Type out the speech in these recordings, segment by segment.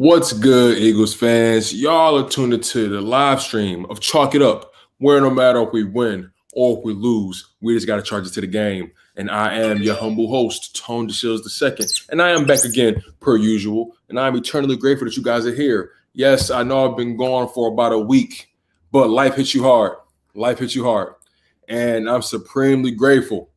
What's good, Eagles fans? Y'all are tuned into the live stream of Chalk It Up, where no matter if we win or if we lose, we just got to charge it to the game. And I am your humble host, Tone DeShields II. And I am back again, per usual. And I'm eternally grateful that you guys are here. Yes, I know I've been gone for about a week, but life hits you hard. Life hits you hard. And I'm supremely grateful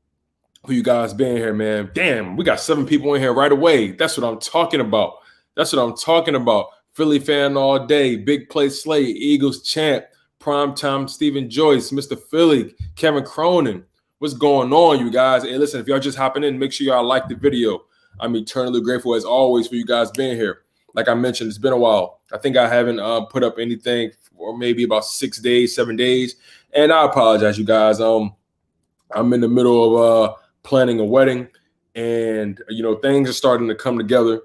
for you guys being here, man. Damn, we got 7 people in here right away. That's what I'm talking about. That's what I'm talking about. Philly fan all day, big play Slay, Eagles champ, primetime Stephen Joyce, Mr. Philly, Kevin Cronin. What's going on, you guys? Hey, listen, if y'all just hopping in, make sure y'all like the video. I'm eternally grateful, as always, for you guys being here. Like I mentioned, it's been a while. I think I haven't put up anything for maybe about 6 days, 7 days. And I apologize, you guys. I'm in the middle of planning a wedding, and, things are starting to come together.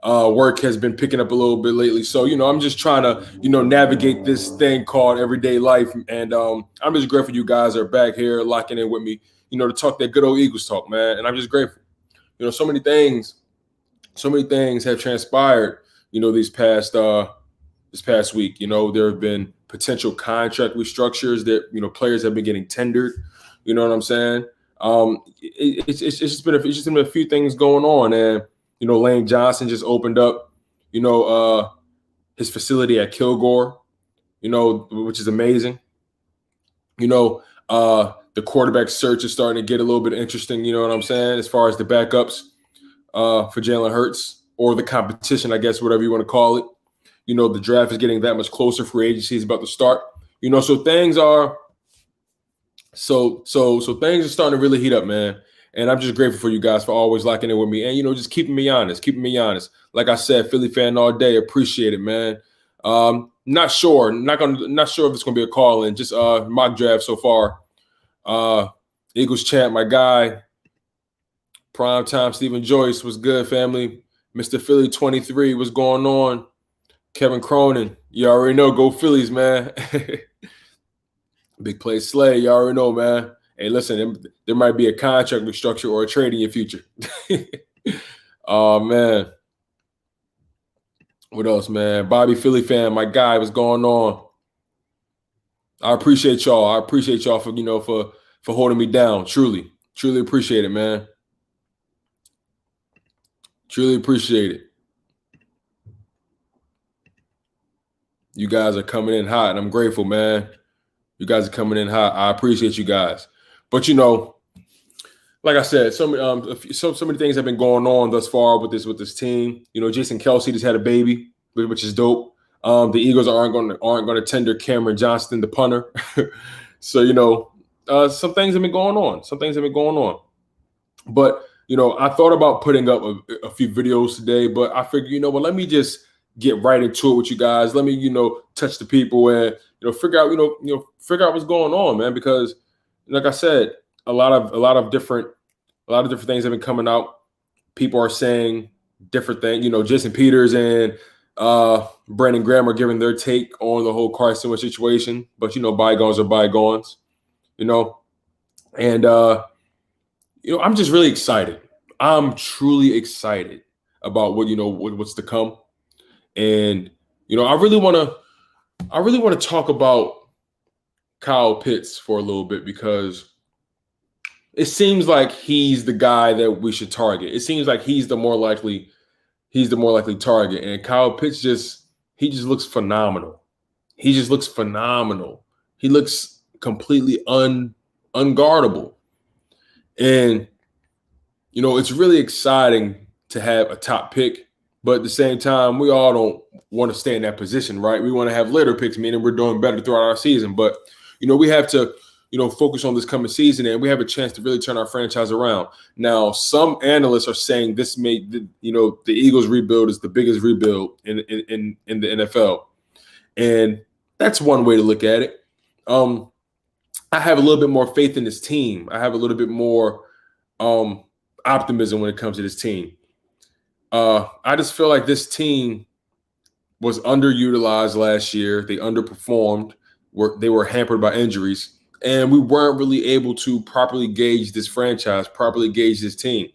Work has been picking up a little bit lately. So, I'm just trying to, navigate this thing called everyday life. And I'm just grateful you guys are back here locking in with me, to talk that good old Eagles talk, man. And I'm just grateful. So many things have transpired, this past week. There have been potential contract restructures that, players have been getting tendered. You know what I'm saying? It's just been a few things going on. And Lane Johnson just opened up, his facility at Kilgore, which is amazing. The quarterback search is starting to get a little bit interesting, you know what I'm saying, as far as the backups for Jalen Hurts, or the competition, I guess, whatever you want to call it. The draft is getting that much closer. Free agency is about to start. So things are things are starting to really heat up, man. And I'm just grateful for you guys for always locking in with me and, just keeping me honest. Like I said, Philly fan all day. Appreciate it, man. Not sure if it's going to be a call in. Just mock draft so far. Eagles champ, my guy. Primetime Stephen Joyce. Was good, family. Mr. Philly 23. What's going on? Kevin Cronin. You already know. Go Phillies, man. Big play Slay. You already know, man. Hey, listen, there might be a contract restructure or a trade in your future. Oh, man. What else, man? Bobby Philly fan, my guy, what's going on? I appreciate y'all. for holding me down. Truly appreciate it, man. Truly appreciate it. You guys are coming in hot, and I'm grateful, man. You guys are coming in hot. I appreciate you guys. But, like I said, so many things have been going on thus far with this team. Jason Kelce just had a baby, which is dope. The Eagles aren't going to tender Cameron Johnston, the punter. So, some things have been going on. But, I thought about putting up a few videos today, but I figured, let me just get right into it with you guys. Let me, touch the people and, figure out what's going on, man, because like I said, a lot of different things have been coming out. People are saying different things. Jason Peters and Brandon Graham are giving their take on the whole Carson Wentz situation. But bygones are bygones. And I'm just really excited. I'm truly excited about what's to come. And I really want to talk about Kyle Pitts for a little bit, because it seems like he's the guy that we should target. It seems like he's the more likely target. And Kyle Pitts he just looks phenomenal. He looks completely unguardable. And it's really exciting to have a top pick, but at the same time, we all don't want to stay in that position, right? We want to have later picks, meaning we're doing better throughout our season. But we have to, focus on this coming season, and we have a chance to really turn our franchise around. Now, some analysts are saying this the Eagles rebuild is the biggest rebuild in the NFL. And that's one way to look at it. I have a little bit more faith in this team. I have a little bit more optimism when it comes to this team. I just feel like this team was underutilized last year. They underperformed. They were hampered by injuries, and we weren't really able to properly gauge this franchise, properly gauge this team.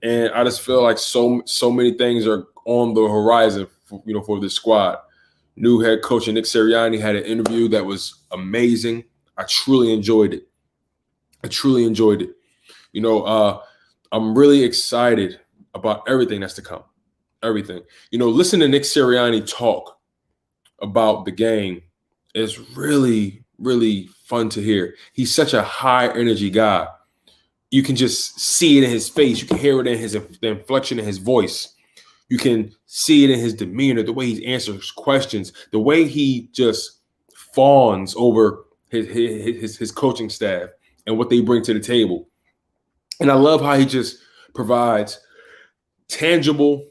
And I just feel like so many things are on the horizon for this squad. New head coach Nick Sirianni had an interview that was amazing. I truly enjoyed it. I'm really excited about everything that's to come. Everything. Listen to Nick Sirianni talk about the game is really, really fun to hear. He's such a high energy guy. You can just see it in his face. You can hear it in the inflection in his voice. You can see it in his demeanor, the way he answers questions, the way he just fawns over his coaching staff and what they bring to the table. And I love how he just provides tangible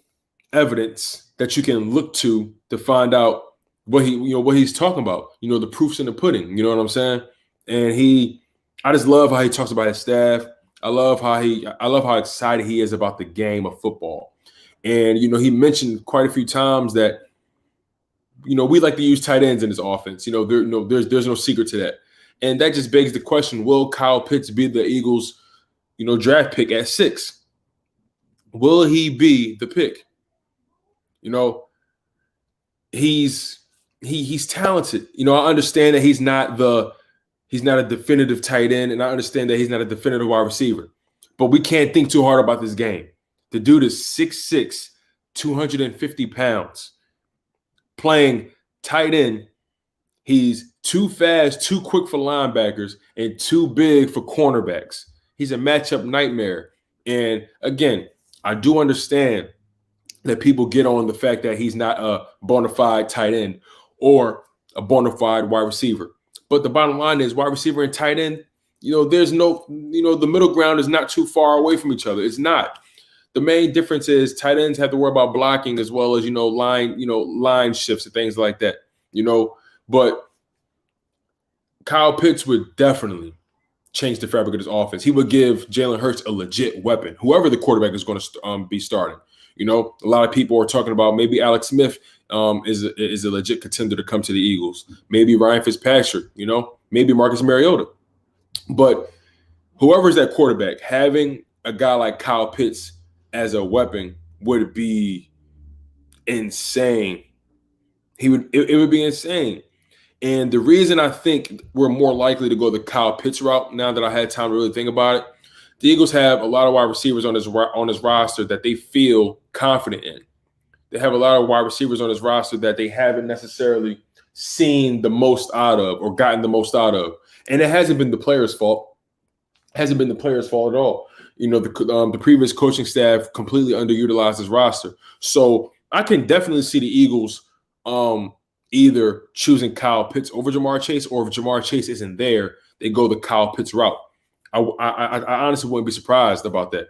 evidence that you can look to find out what he's talking about. The proof's in the pudding. You know what I'm saying? And I just love how he talks about his staff. I love how excited he is about the game of football. And he mentioned quite a few times that we like to use tight ends in this offense. There's no secret to that. And that just begs the question: will Kyle Pitts be the Eagles' draft pick at 6? Will he be the pick? He's talented. I understand that he's not a definitive tight end, and I understand that he's not a definitive wide receiver. But we can't think too hard about this game. The dude is 6'6", 250 pounds, playing tight end. He's too fast, too quick for linebackers, and too big for cornerbacks. He's a matchup nightmare. And again, I do understand that people get on the fact that he's not a bona fide tight end or a bona fide wide receiver. But the bottom line is wide receiver and tight end, there's no, the middle ground is not too far away from each other. It's not. The main difference is tight ends have to worry about blocking as well as, line shifts and things like that, But Kyle Pitts would definitely change the fabric of this offense. He would give Jalen Hurts a legit weapon, whoever the quarterback is going to be starting. A lot of people are talking about maybe Alex Smith is a legit contender to come to the Eagles. Maybe Ryan Fitzpatrick, maybe Marcus Mariota. But whoever's that quarterback, having a guy like Kyle Pitts as a weapon would be insane. It would be insane. And the reason I think we're more likely to go the Kyle Pitts route, now that I had time to really think about it, the Eagles have a lot of wide receivers on this roster that they feel confident in. They have a lot of wide receivers on this roster that they haven't necessarily seen the most out of or gotten the most out of. And it hasn't been the players' fault. It hasn't been the players' fault at all. The previous coaching staff completely underutilized this roster. So I can definitely see the Eagles either choosing Kyle Pitts over Jamar Chase, or if Jamar Chase isn't there, they go the Kyle Pitts route. I honestly wouldn't be surprised about that.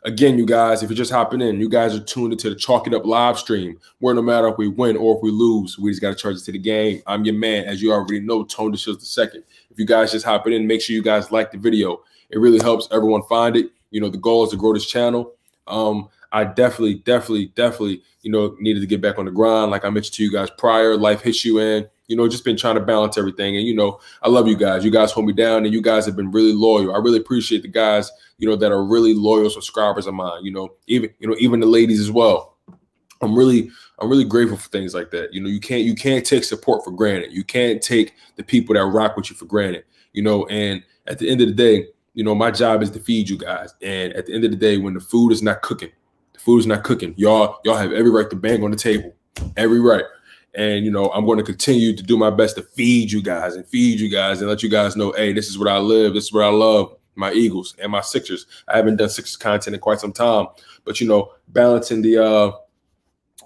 Again, you guys, if you're just hopping in, you guys are tuned into the Chalk It Up live stream, where no matter if we win or if we lose, we just got to charge it to the game. I'm your man, as you already know, Tone DeShields II. If you guys just hopping in, make sure you guys like the video. It really helps everyone find it. The goal is to grow this channel. I definitely, needed to get back on the grind. Like I mentioned to you guys prior, life hits you in, just been trying to balance everything. And, I love you guys. You guys hold me down, and you guys have been really loyal. I really appreciate the guys, that are really loyal subscribers of mine, even the ladies as well. I'm really grateful for things like that. You can't take support for granted. You can't take the people that rock with you for granted, and at the end of the day, my job is to feed you guys. And at the end of the day, when the food is not cooking, y'all have every right to bang on the table, every right. And, I'm going to continue to do my best to feed you guys and let you guys know, hey, this is what I live. This is what I love, my Eagles and my Sixers. I haven't done Sixers content in quite some time, but, balancing the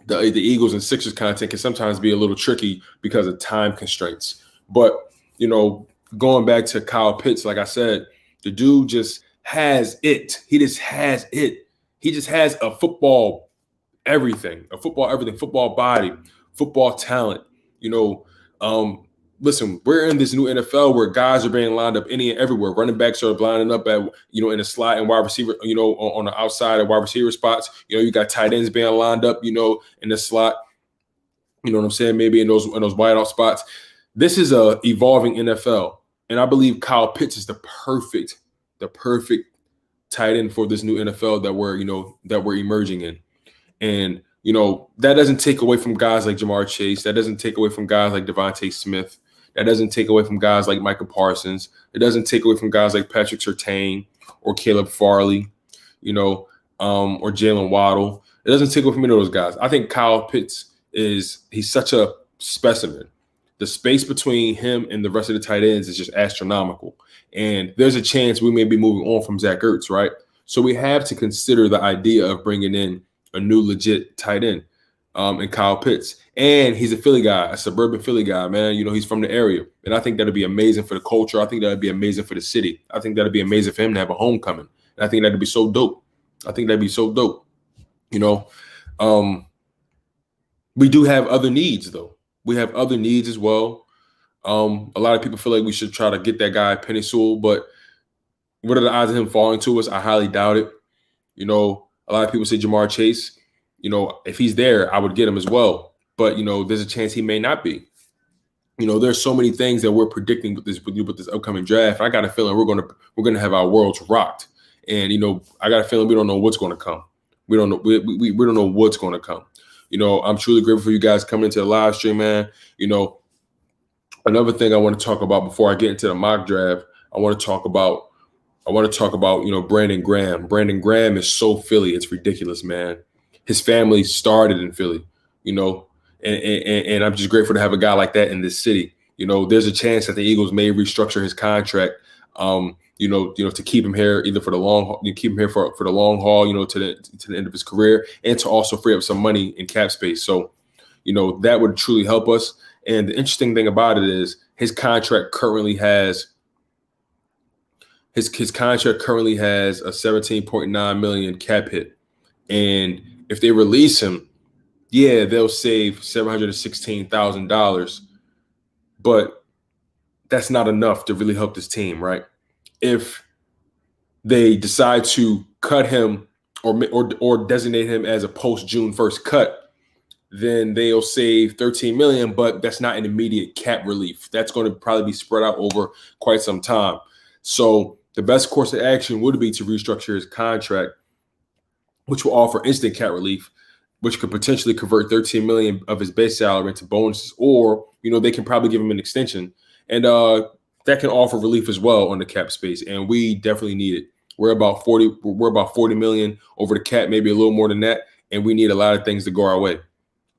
Eagles and Sixers content can sometimes be a little tricky because of time constraints. But, going back to Kyle Pitts, like I said, the dude just has it. He just has it. He just has a football everything, football body, football talent. Listen, we're in this new NFL where guys are being lined up any and everywhere. Running backs are lining up at, in a slot, and wide receiver, on the outside of wide receiver spots. You got tight ends being lined up, in the slot. You know what I'm saying? Maybe in those wide out spots. This is a evolving NFL. And I believe Kyle Pitts is the perfect tight end for this new NFL that we're emerging in. And that doesn't take away from guys like Jamar Chase. That doesn't take away from guys like Devontae Smith. That doesn't take away from guys like Michael Parsons. It doesn't take away from guys like Patrick Surtain or Caleb Farley, or Jalen Waddle. It doesn't take away from any of those guys. I think Kyle Pitts he's such a specimen. The space between him and the rest of the tight ends is just astronomical. And there's a chance we may be moving on from Zach Ertz, right? So we have to consider the idea of bringing in a new legit tight end in Kyle Pitts. And he's a Philly guy, a suburban Philly guy, man. He's from the area. And I think that'd be amazing for the culture. I think that'd be amazing for the city. I think that'd be amazing for him to have a homecoming. And I think that'd be so dope. We do have other needs, though. We have other needs as well. A lot of people feel like we should try to get that guy Penny Sewell, but what are the odds of him falling to us? I highly doubt it. A lot of people say Jamar Chase. If he's there, I would get him as well. But there's a chance he may not be. There's so many things that we're predicting with this upcoming draft. I got a feeling we're gonna have our worlds rocked. And I got a feeling we don't know what's going to come. We don't know. We don't know what's going to come. I'm truly grateful for you guys coming into the live stream, man. Another thing I want to talk about before I get into the mock draft, I want to talk about Brandon Graham. Brandon Graham is so Philly, it's ridiculous, man. His family started in Philly, and I'm just grateful to have a guy like that in this city. There's a chance that the Eagles may restructure his contract, to keep him here either for the long haul, for the long haul, to the end of his career, and to also free up some money in cap space. So, that would truly help us. And the interesting thing about it is his contract currently has a $17.9 million cap hit. And if they release him, yeah, they'll save $716,000. But that's not enough to really help this team, right? If they decide to cut him or designate him as a post-June 1st cut, then they'll save $13 million, but that's not an immediate cap relief. That's going to probably be spread out over quite some time. So the best course of action would be to restructure his contract, which will offer instant cap relief, which could potentially convert $13 million of his base salary into bonuses, or they can probably give him an extension, and that can offer relief as well on the cap space. And we definitely need it. We're about 40 million over the cap, maybe a little more than that, and we need a lot of things to go our way.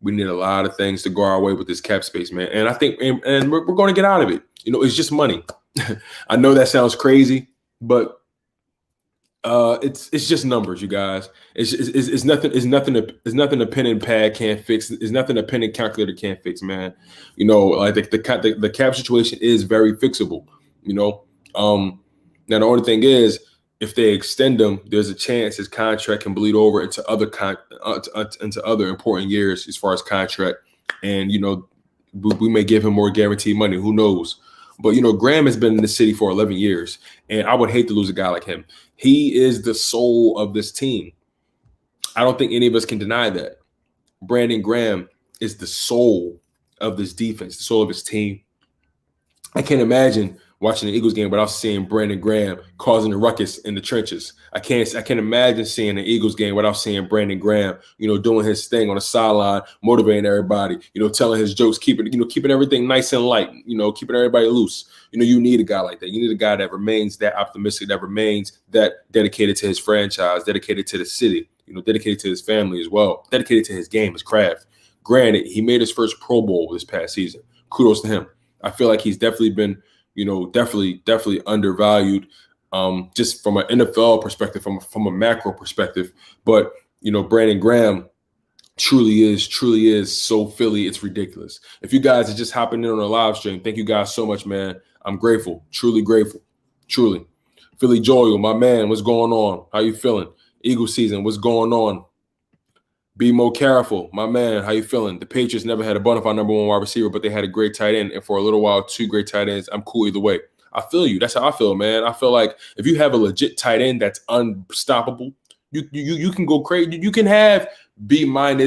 We need a lot of things to go our way with this cap space, man. And I think, and we're going to get out of it. It's just money. I know that sounds crazy, but it's just numbers, you guys. It's nothing. It's nothing a pen and pad can't fix. It's nothing a pen and calculator can't fix, man. Like the cap situation is very fixable. Now the only thing is, if they extend him, there's a chance his contract can bleed over into other important years as far as contract, and we may give him more guaranteed money. Who knows? But Graham has been in the city for 11 years, and I would hate to lose a guy like him. He is the soul of this team. I don't think any of us can deny that. Brandon Graham is the soul of this defense, the soul of his team. I can't imagine watching the Eagles game without seeing Brandon Graham causing a ruckus in the trenches. I can't imagine seeing the Eagles game without seeing Brandon Graham, doing his thing on the sideline, motivating everybody, telling his jokes, keeping everything nice and light, keeping everybody loose. You need a guy like that. You need a guy that remains that optimistic, that remains that dedicated to his franchise, dedicated to the city, dedicated to his family as well, dedicated to his game, his craft. Granted, he made his first Pro Bowl this past season. Kudos to him. I feel like he's definitely been definitely undervalued, just from an NFL perspective, from a macro perspective. But Brandon Graham truly is so Philly, it's ridiculous. If you guys are just hopping in on a live stream, thank you guys so much, man. I'm grateful, truly grateful, truly. Philly Joel, my man, what's going on? How you feeling? Eagle season, what's going on? Be more careful, my man. How you feeling? The Patriots never had a bona fide number one wide receiver, but they had a great tight end, and for a little while, two great tight ends. I'm cool either way. I feel you. That's how I feel, man. I feel like if you have a legit tight end that's unstoppable, you can go crazy. You can have B-, B+ wide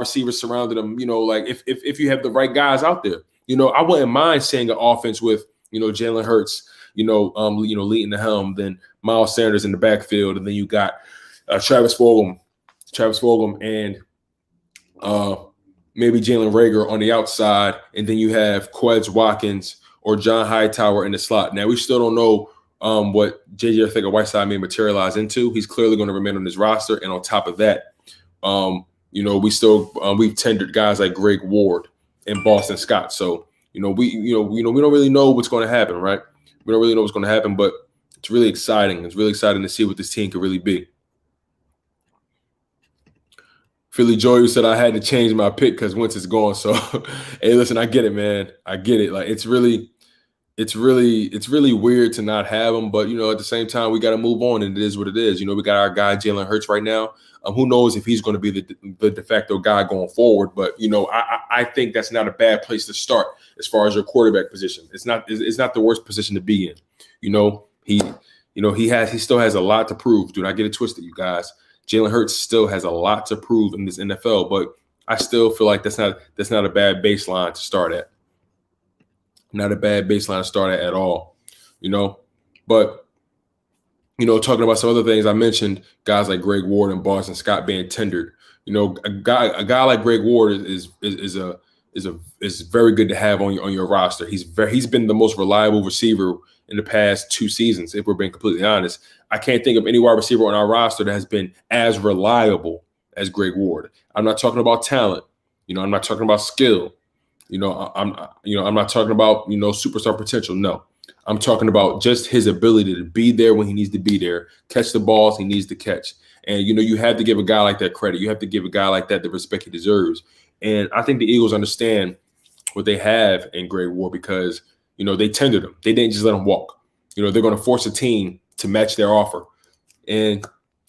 receivers surrounding them. Like if you have the right guys out there. I wouldn't mind seeing an offense with Jalen Hurts, leading the helm, then Miles Sanders in the backfield, and then you got Travis Fulgham Travis Fulgham and maybe Jalen Reagor on the outside, and then you have Quez Watkins or John Hightower in the slot. Now, we still don't know what J.J. Arcega-Whiteside may materialize into. He's clearly going to remain on this roster, and on top of that, we've tendered guys like Greg Ward and Boston Scott. So we don't really know what's going to happen, right? We don't really know what's going to happen, but it's really exciting. It's really exciting to see what this team could really be. Philly Joy, who said I had to change my pick because Wentz is gone. So, hey, listen, I get it, man. I get it. Like it's really weird to not have him, but at the same time, we got to move on, and it is what it is. We got our guy Jalen Hurts right now. Who knows if he's going to be the de facto guy going forward? But I think that's not a bad place to start as far as your quarterback position. It's not the worst position to be in. He still has a lot to prove. Do not get it twisted, you guys. Jalen Hurts still has a lot to prove in this NFL, but I still feel like that's not a bad baseline to start at. Not a bad baseline to start at all, But talking about some other things, I mentioned guys like Greg Ward and Boston Scott being tendered. A guy like Greg Ward is very good to have on your roster. He's been the most reliable receiver in the past 2 seasons, if we're being completely honest. I can't think of any wide receiver on our roster that has been as reliable as Greg Ward. I'm not talking about talent. I'm not talking about skill. I'm not talking about, superstar potential. No, I'm talking about just his ability to be there when he needs to be there, catch the balls he needs to catch. And, you have to give a guy like that credit. You have to give a guy like that the respect he deserves. And I think the Eagles understand what they have in Greg Ward because, they tendered him. They didn't just let him walk. They're going to force a team to match their offer. And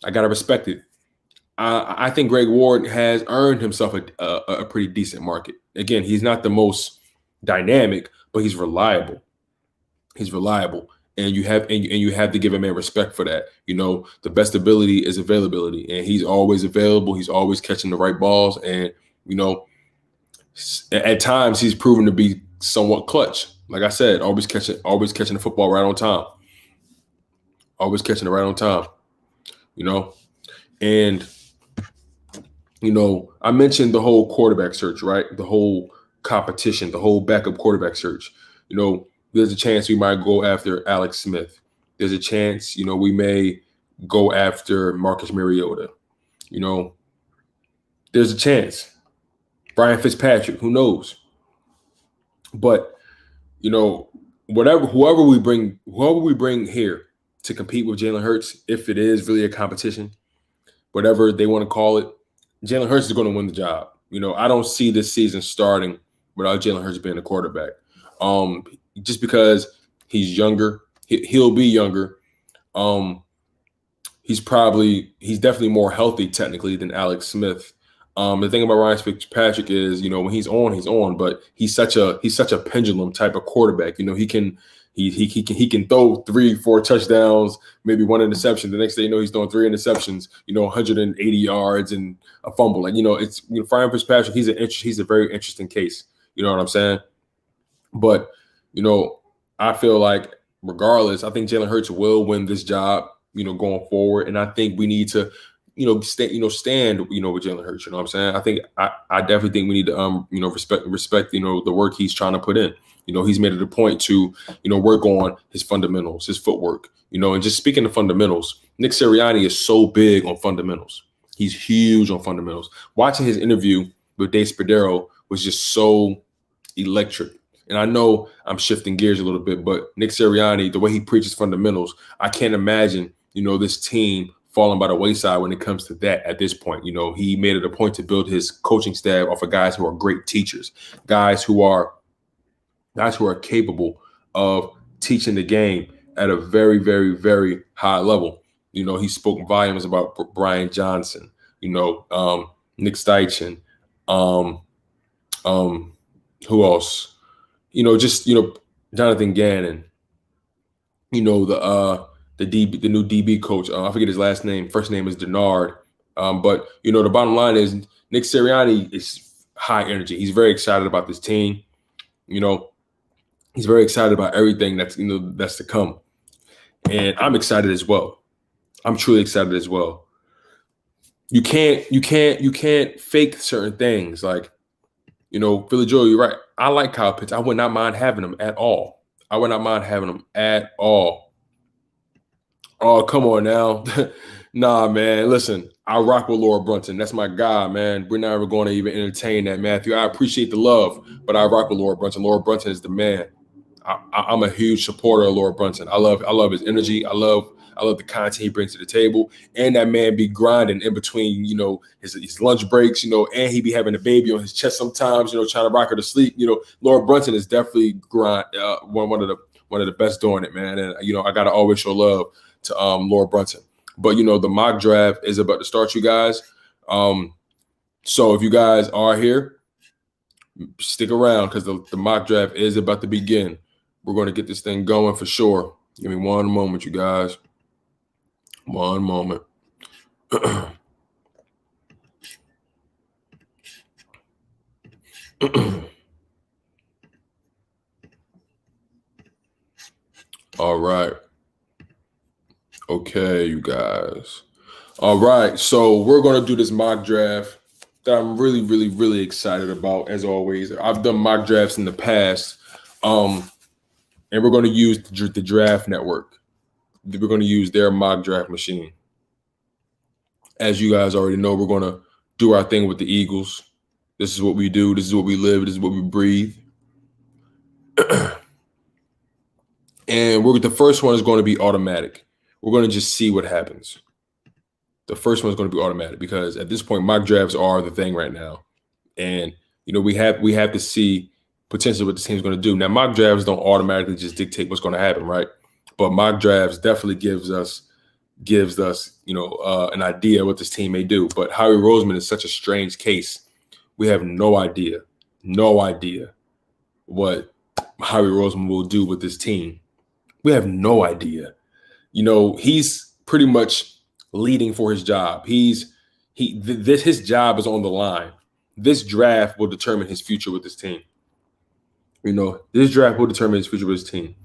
I got to respect it. I think Greg Ward has earned himself a pretty decent market. Again, he's not the most dynamic, but he's reliable. He's reliable. And you have to give a man respect for that. The best ability is availability. And he's always available. He's always catching the right balls. And, at times he's proven to be somewhat clutch. Like I said, always catching the football right on time. Always catching it right on time. And I mentioned the whole quarterback search, right? The whole competition, the whole backup quarterback search. There's a chance we might go after Alex Smith. There's a chance, we may go after Marcus Mariota. There's a chance. Brian Fitzpatrick, who knows? But, whoever we bring here to compete with Jalen Hurts, if it is really a competition, whatever they want to call it, Jalen Hurts is going to win the job. I don't see this season starting without Jalen Hurts being the quarterback. Just because he's younger, he'll be younger. He's definitely more healthy technically than Alex Smith. The thing about Ryan Fitzpatrick is, when he's on, but he's such a pendulum type of quarterback. He can throw 3-4 touchdowns, maybe 1 interception. The next day, he's throwing 3 interceptions, 180 yards and a fumble. It's Ryan Fitzpatrick. He's a very interesting case. You know what I'm saying? But I feel like regardless, I think Jalen Hurts will win this job. Going forward, and I think we need to. Stand with Jalen Hurts. You know what I'm saying? I think I definitely think we need to respect the work he's trying to put in. He's made it a point to work on his fundamentals, his footwork. And just speaking of fundamentals, Nick Sirianni is so big on fundamentals. He's huge on fundamentals. Watching his interview with Dave Spadaro was just so electric. And I know I'm shifting gears a little bit, but Nick Sirianni, the way he preaches fundamentals, I can't imagine this team falling by the wayside when it comes to that at this point. He made it a point to build his coaching staff off of guys who are great teachers, guys who are capable of teaching the game at a very, very, very high level. He spoke volumes about Brian Johnson, Nick Steichen, who else? Jonathan Gannon, the new DB coach. I forget his last name. First name is Denard. But the bottom line is Nick Sirianni is high energy. He's very excited about this team. He's very excited about everything that's to come. And I'm excited as well. I'm truly excited as well. you can't fake certain things. Like, Philly Joe, you're right. I like Kyle Pitts. I would not mind having him at all. I would not mind having him at all. Oh, come on now. Nah, man. Listen, I rock with Laura Brunson. That's my guy, man. We're never going to even entertain that, Matthew. I appreciate the love, but I rock with Laura Brunson. Laura Brunson is the man. I'm a huge supporter of Laura Brunson. I love his energy. I love the content he brings to the table. And that man be grinding in between, his lunch breaks, and he be having a baby on his chest sometimes, trying to rock her to sleep. Laura Brunson is definitely one of the best doing it, man. And I gotta always show love to Laura Brunson. But the mock draft is about to start, you guys. So if you guys are here, stick around because the mock draft is about to begin. We're going to get this thing going for sure. Give me one moment, you guys. One moment. All right. Okay, you guys. All right. So we're going to do this mock draft that I'm really, really, really excited about, as always. I've done mock drafts in the past. And we're going to use the Draft Network. We're going to use their mock draft machine. As you guys already know, we're going to do our thing with the Eagles. This is what we do. This is what we live. This is what we breathe. And the first one is going to be automatic. We're going to just see what happens. The first one is going to be automatic because at this point, mock drafts are the thing right now. And, we have to see potentially what this team's going to do. Now, mock drafts don't automatically just dictate what's going to happen, right? But mock drafts definitely gives us, an idea what this team may do. But Howie Roseman is such a strange case. We have no idea what Howie Roseman will do with this team. We have no idea. He's pretty much leading for his job. His job is on the line. This draft will determine his future with this team. This draft will determine his future with his team.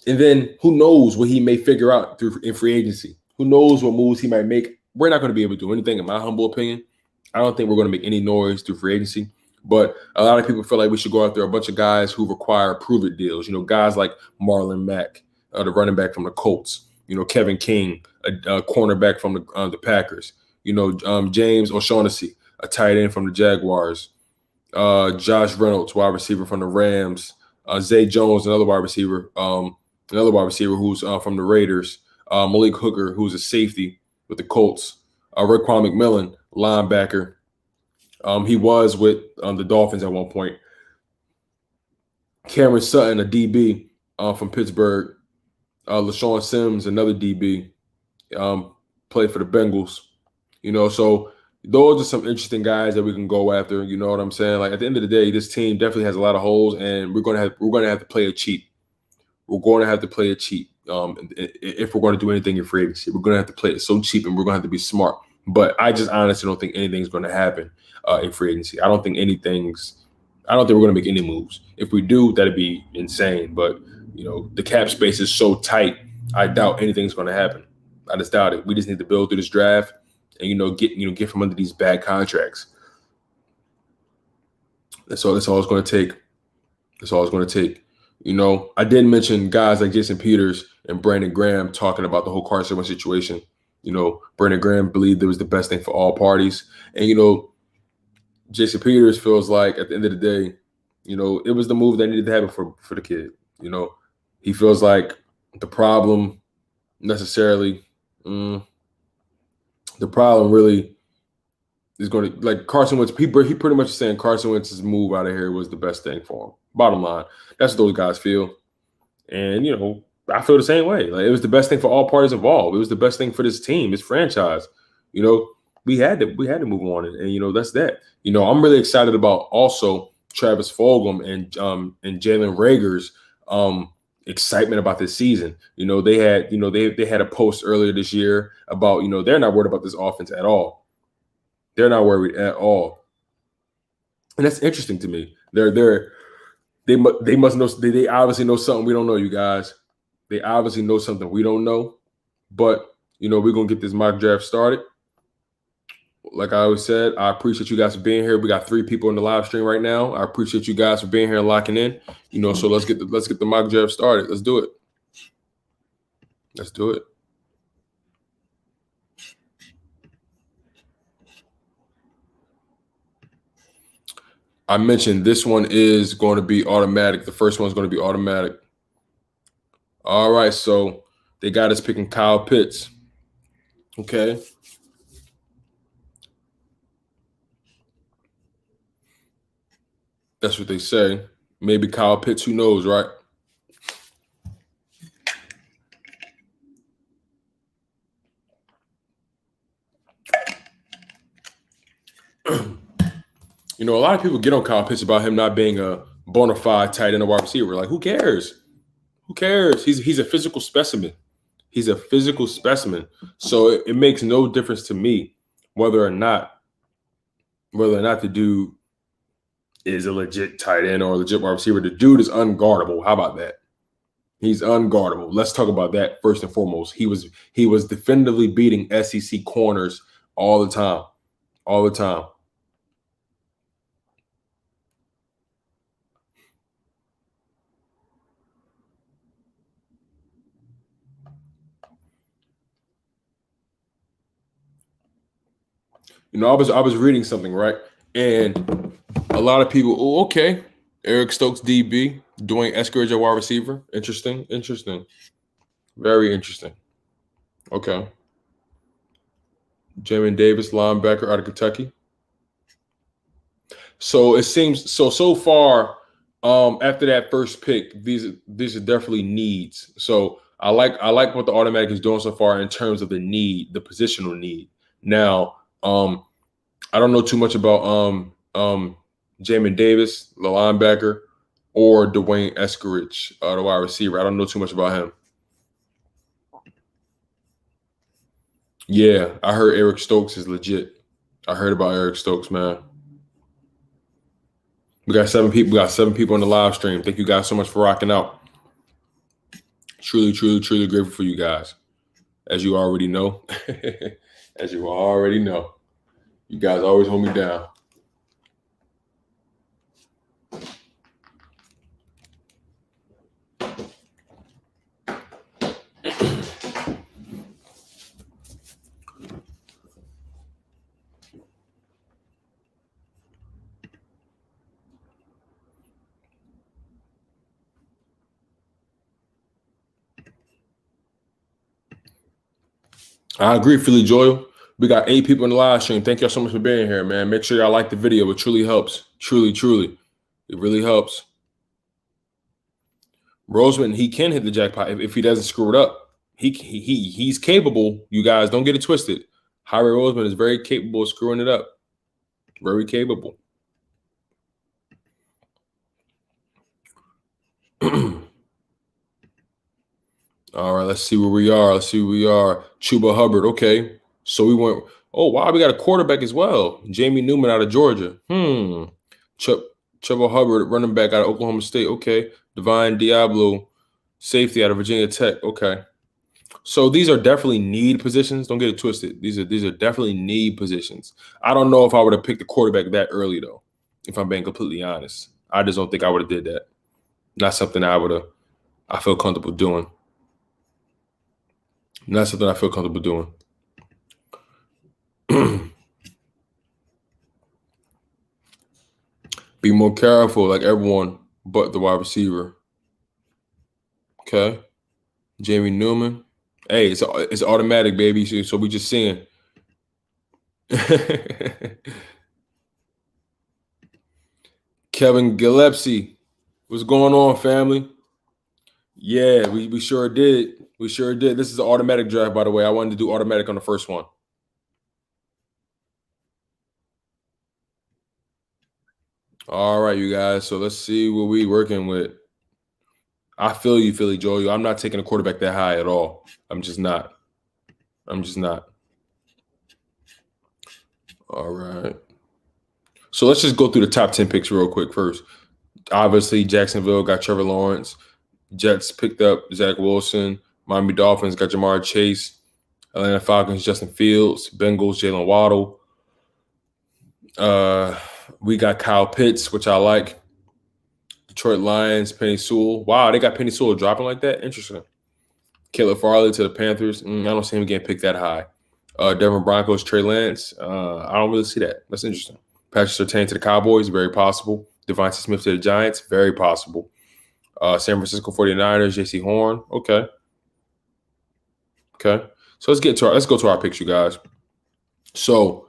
And then who knows what he may figure out in free agency? Who knows what moves he might make? We're not going to be able to do anything, in my humble opinion. I don't think we're going to make any noise through free agency. But a lot of people feel like we should go out there a bunch of guys who require prove-it deals. Guys like Marlon Mack, the running back from the Colts. Kevin King, a cornerback from the Packers. James O'Shaughnessy, a tight end from the Jaguars. Josh Reynolds, wide receiver from the Rams. Zay Jones, another wide receiver who's from the Raiders. Malik Hooker, who's a safety with the Colts. Raekwon McMillan, linebacker. He was with the Dolphins at one point. Cameron Sutton, a DB from Pittsburgh. LaShawn Sims, another DB, played for the Bengals. So those are some interesting guys that we can go after. You know what I'm saying? Like at the end of the day, this team definitely has a lot of holes, and we're going to have to play it cheap. We're going to have to play it cheap. If we're going to do anything in free agency, we're going to have to play it so cheap, and we're going to have to be smart. But I just honestly don't think anything's going to happen in free agency. I don't think we're going to make any moves. If we do, that'd be insane. But the cap space is so tight. I doubt anything's going to happen. I just doubt it. We just need to build through this draft and get from under these bad contracts. That's all it's going to take. That's all it's going to take. I did mention guys like Jason Peters and Brandon Graham talking about the whole Carson Wentz situation. Brandon Graham believed it was the best thing for all parties. And, Jason Peters feels like at the end of the day, it was the move that needed to happen for the kid. He feels like the problem necessarily, the problem really is going to, like Carson Wentz, he pretty much is saying Carson Wentz's move out of here was the best thing for him. Bottom line, that's what those guys feel. And, I feel the same way. Like it was the best thing for all parties involved. It was the best thing for this team, this franchise. We had to move on, and that's that. I'm really excited about also Travis Fulgham and Jalen Reagor's excitement about this season. They had a post earlier this year about they're not worried about this offense at all. They're not worried at all, and that's interesting to me. They must know. They obviously know something we don't know, you guys. They obviously know something we don't know. But we're gonna get this mock draft started. like I always said, I appreciate you guys for being here. We got 3 people in the live stream right now. I appreciate you guys for being here and locking in. So let's get the mock draft started. Let's do it. Let's do it. I mentioned this one is going to be automatic. The first one's going to be automatic. All right, so they got us picking Kyle Pitts. Okay. That's what they say. Maybe Kyle Pitts, who knows, right? A lot of people get on Kyle Pitts about him not being a bona fide tight end or wide receiver. Like, who cares? Who cares? He's a physical specimen. He's a physical specimen. So it makes no difference to me whether or not the dude is a legit tight end or a legit wide receiver. The dude is unguardable. How about that? He's unguardable. Let's talk about that first and foremost. He was definitively beating SEC corners all the time. All the time. I was reading something, right? And a lot of people, okay, Eric Stokes, DB, Dwayne Eskridge, a wide receiver. Interesting. Very interesting. Okay. Jamin Davis, linebacker out of Kentucky. So it seems so far, after that first pick, these are definitely needs. So I like what the automatic is doing so far in terms of the need, the positional need. Now, I don't know too much about Jamin Davis, the linebacker, or Dwayne Eskridge, the wide receiver. I don't know too much about him. Yeah, I heard Eric Stokes is legit. I heard about Eric Stokes, man. We got 7 people. We got 7 people in the live stream. Thank you guys so much for rocking out. Truly grateful for you guys. As you already know. As you already know. You guys always hold me down. I agree, Philly Joy. We got 8 people in the live stream. Thank y'all so much for being here, man. Make sure y'all like the video. It truly helps. Truly. It really helps. Roseman, he can hit the jackpot if he doesn't screw it up. He's capable. You guys don't get it twisted. Harry Roseman is very capable of screwing it up. Very capable. All right, let's see where we are. Chuba Hubbard. Okay. So we went, oh, wow, we got a quarterback as well. Jamie Newman out of Georgia. Chuba Hubbard, running back out of Oklahoma State. Okay. Divine Diablo, safety out of Virginia Tech. Okay. So these are definitely need positions. Don't get it twisted. These are definitely need positions. I don't know if I would have picked the quarterback that early, though, if I'm being completely honest. I just don't think I would have did that. Not something I feel comfortable doing. Not something I feel comfortable doing. Be more careful, like everyone but the wide receiver. Okay. Jamie Newman. Hey, it's automatic, baby. So we just seeing. Kevin Gillespie. What's going on, family? Yeah, we sure did. We sure did. This is an automatic draft, by the way. I wanted to do automatic on the first one. All right, you guys. So let's see what we working with. I feel you, Philly Joe. I'm not taking a quarterback that high at all. I'm just not. All right. So let's just go through the top 10 picks real quick first. Obviously, Jacksonville got Trevor Lawrence. Jets picked up Zach Wilson. Miami Dolphins got Jamar Chase. Atlanta Falcons, Justin Fields. Bengals, Jalen Waddle. We got Kyle Pitts, which I like. Detroit Lions, Penny Sewell. Wow, they got Penny Sewell dropping like that? Interesting. Caleb Farley to the Panthers. I don't see him getting picked that high. Denver Broncos, Trey Lance. I don't really see that. That's interesting. Patrick Surtain to the Cowboys, very possible. Devontae Smith to the Giants, very possible. San Francisco 49ers, J.C. Horn. Okay. So let's go to our picks, you guys. So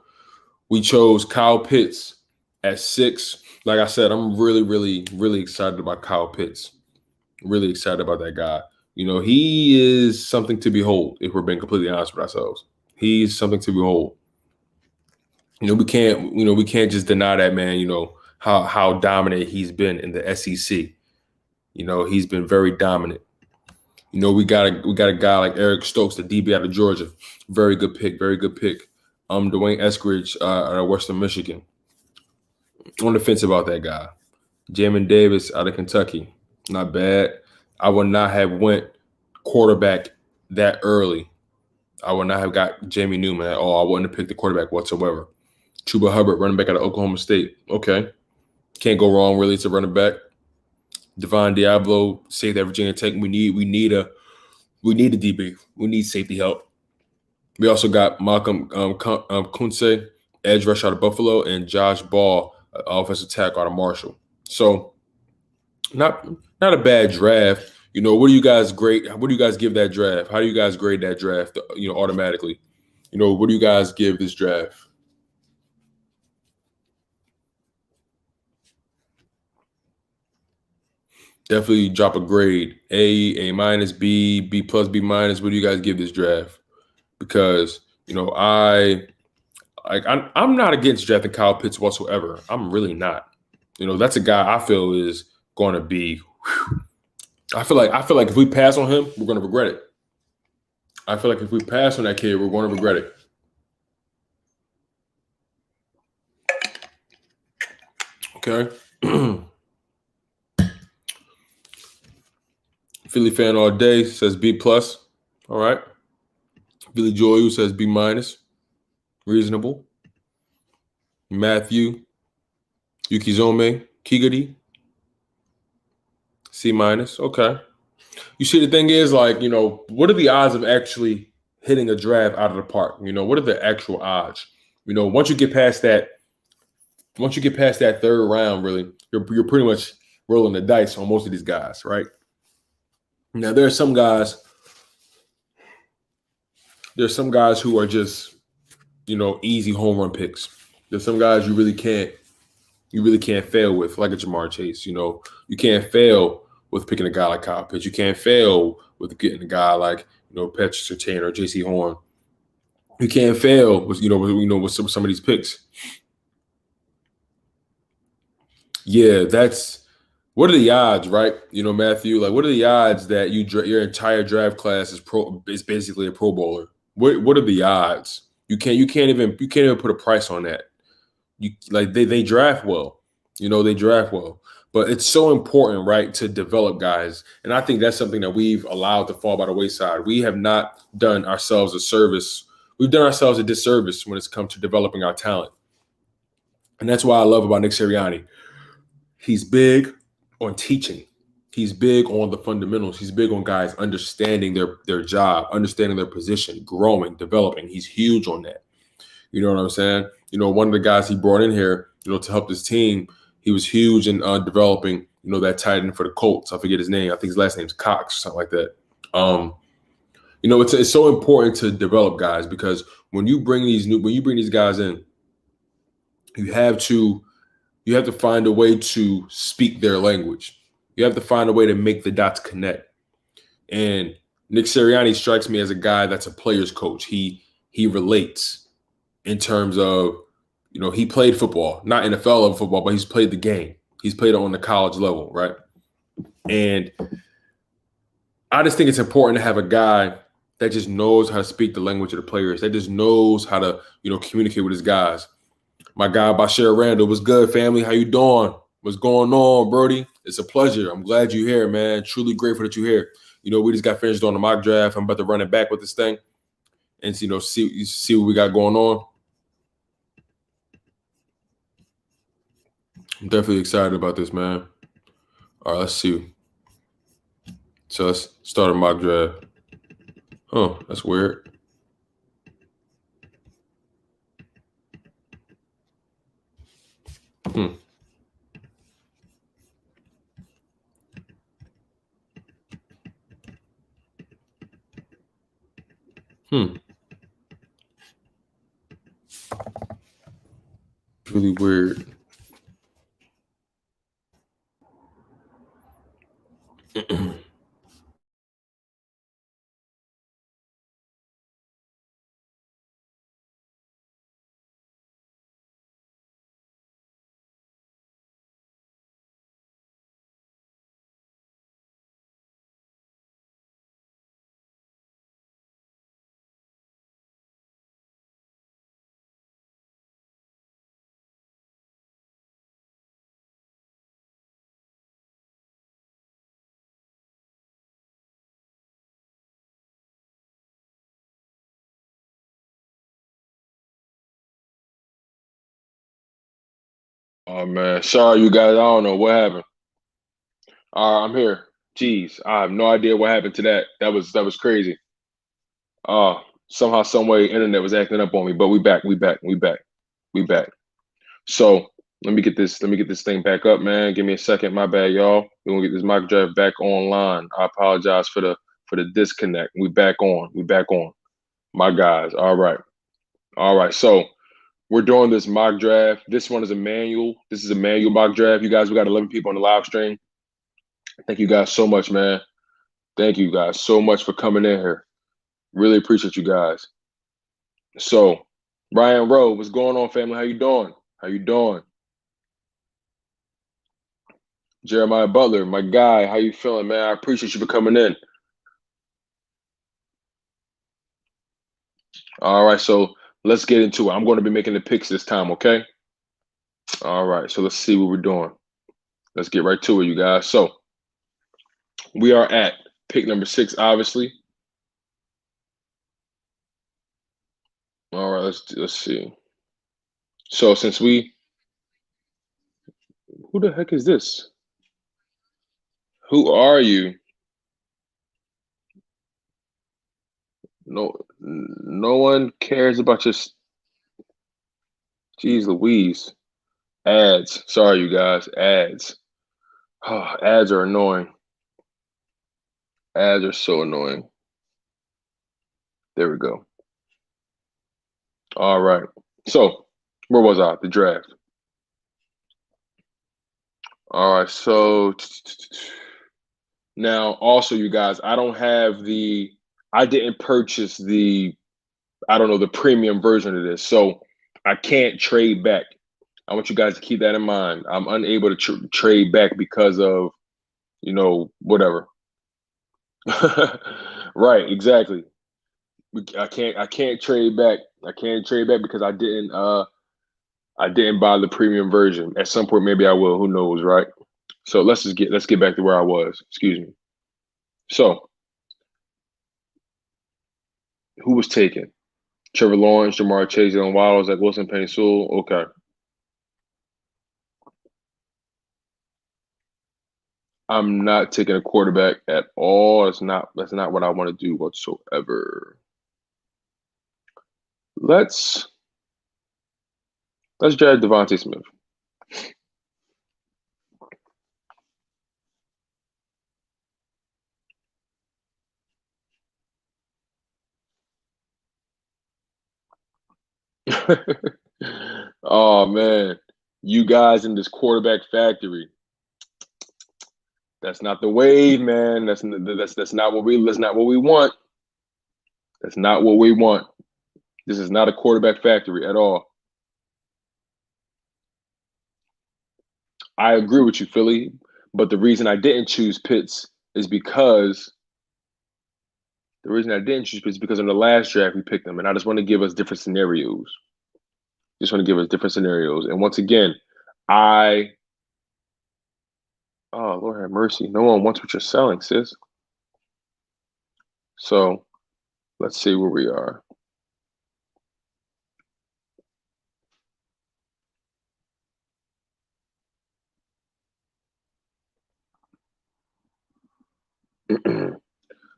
we chose Kyle Pitts at 6. Like I said, I'm really, really, really excited about Kyle Pitts. Really excited about that guy. He is something to behold, if we're being completely honest with ourselves. He's something to behold. We can't just deny that, man, how dominant he's been in the SEC. He's been very dominant. We got a guy like Eric Stokes, the DB out of Georgia. Very good pick. Dwayne Eskridge out of Western Michigan. On the fence about that guy. Jamin Davis out of Kentucky. Not bad. I would not have went quarterback that early. I would not have got Jamie Newman at all. I wouldn't have picked the quarterback whatsoever. Chuba Hubbard, running back out of Oklahoma State. Okay. Can't go wrong, really. It's a running back. Devon Diablo, safety at Virginia Tech. We need a DB. We need safety help. We also got Malcolm Kunse, edge rush out of Buffalo, and Josh Ball, offensive tackle out of Marshall. So not a bad draft. What do you guys grade? What do you guys give that draft? How do you guys grade that draft? Automatically. What do you guys give this draft? Definitely drop a grade. A minus, B plus, B minus. What do you guys give this draft? Because I'm not against drafting Kyle Pitts whatsoever. I'm really not. That's a guy I feel is going to be. I feel like if we pass on him, we're going to regret it. I feel like if we pass on that kid, we're going to regret it. Okay. Philly fan all day says B plus. All right. Billy Joyu says B minus. Reasonable. Matthew Yukizome Kigari. C minus. Okay. You see, the thing is, what are the odds of actually hitting a draft out of the park? What are the actual odds? Once you get past that third round, really, you're pretty much rolling the dice on most of these guys, right? Now, there are some guys who are just, easy home run picks. There's some guys you really can't fail with, like a Jamar Chase. You can't fail with picking a guy like Kyle Pitts. You can't fail with getting a guy like, Patrick Surtain or J.C. Horn. You can't fail with, with some of these picks. Yeah, what are the odds, right? Matthew, what are the odds that your entire draft class is basically a Pro Bowler? What are the odds? You can't even put a price on that. They draft well. They draft well. But it's so important, right, to develop guys. And I think that's something that we've allowed to fall by the wayside. We have not done ourselves a service. We've done ourselves a disservice when it's come to developing our talent. And that's why I love about Nick Sirianni. He's big on teaching. He's big on the fundamentals. He's big on guys understanding their job, understanding their position, growing, developing. He's huge on that. You know what I'm saying? One of the guys he brought in here, to help this team, he was huge in developing, that tight end for the Colts. I forget his name. I think his last name's Cox or something like that. It's so important to develop guys, because when you bring these guys in, you have to find a way to speak their language. You have to find a way to make the dots connect. And Nick Sirianni strikes me as a guy that's a player's coach. He relates in terms of, he played football, not NFL level football, but he's played the game. He's played it on the college level, right? And I just think it's important to have a guy that just knows how to speak the language of the players, that just knows how to, communicate with his guys. My guy, Bashir Randall, what's good, family? How you doing? What's going on, Brody? It's a pleasure. I'm glad you're here, man. Truly grateful that you're here. We just got finished on the mock draft. I'm about to run it back with this thing and, see what we got going on. I'm definitely excited about this, man. All right, let's see. So let's start a mock draft. Oh, that's weird. Hmm. Hmm. Really weird. Oh man, sorry you guys. I don't know what happened. I'm here. Jeez, I have no idea what happened to that. That was crazy. Uh Somehow, some way, internet was acting up on me. But we back. We back. We back. We back. So let me get this thing back up, man. Give me a second. My bad, y'all. We're gonna get this mock draft back online. I apologize for the disconnect. We back on. We back on. My guys. All right. All right. So we're doing this mock draft. This one is a manual. This is a manual mock draft. You guys, we got 11 people on the live stream. Thank you guys so much, man. Thank you guys so much for coming in here. Really appreciate you guys. So, Ryan Rowe, what's going on, family? How you doing? How you doing? Jeremiah Butler, my guy, how you feeling, man? I appreciate you for coming in. All right, so let's get into it. I'm going to be making the picks this time, okay? All right, so let's see what we're doing. Let's get right to it, you guys. So we are at pick number 6, obviously. All right, let's see. So who the heck is this? Who are you? No one cares about your. Jeez Louise. Ads. Sorry, you guys. Ads. Oh, ads are annoying. Ads are so annoying. There we go. All right. So, where was I? The draft. All right. So now, also, you guys, I didn't purchase I don't know, the premium version of this. So I can't trade back. I want you guys to keep that in mind. I'm unable to trade back because of, whatever. Right. Exactly. I can't trade back. I can't trade back because I didn't buy the premium version. At some point, maybe I will. Who knows, right? So let's get back to where I was. Excuse me. So who was taken? Trevor Lawrence, Jamar Chase, Jalen Waddle, Zach Wilson, Penny Sewell. Okay, I'm not taking a quarterback at all. That's not what I want to do whatsoever. Let's let's draft Devontae Smith. Oh man, you guys in this quarterback factory. That's not the wave, man. That's not what we want. That's not what we want. This is not a quarterback factory at all. I agree with you, Philly. But the reason I didn't choose Pitts is because in the last draft we picked them, and I just want to give us different scenarios. Just want to give us different scenarios. And once again, I oh Lord have mercy, no one wants what you're selling, sis. So let's see where we are. All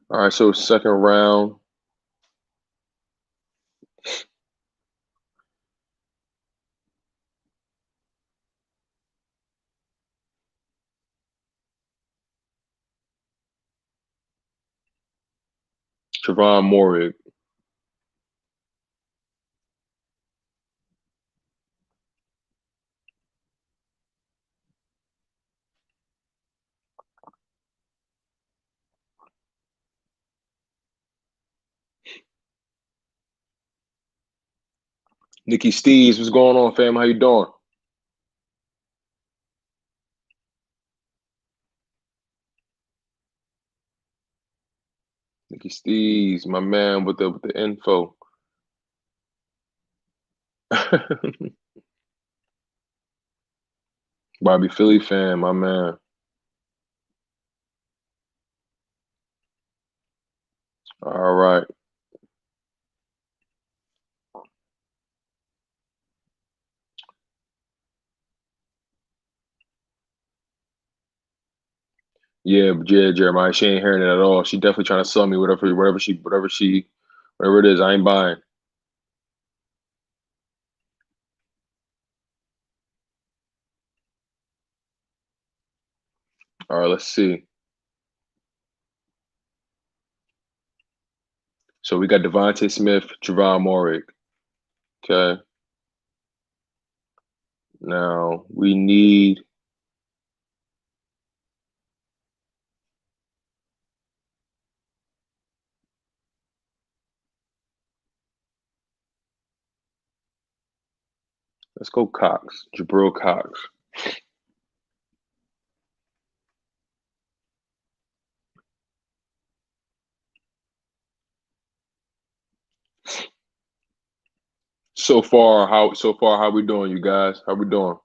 right, so second round. Trevon Moehrig. Nikki Steves, what's going on, fam? How you doing? Nikki Steves, my man with the info. Bobby Philly fan, my man. All right. Yeah, Jeremiah. She ain't hearing it at all. She definitely trying to sell me whatever it is. I ain't buying. All right, let's see. So we got Devontae Smith, Trevon Moehrig. Okay. Now we need. Let's go Cox, Jabril Cox. So far, how we doing, you guys? How we doing?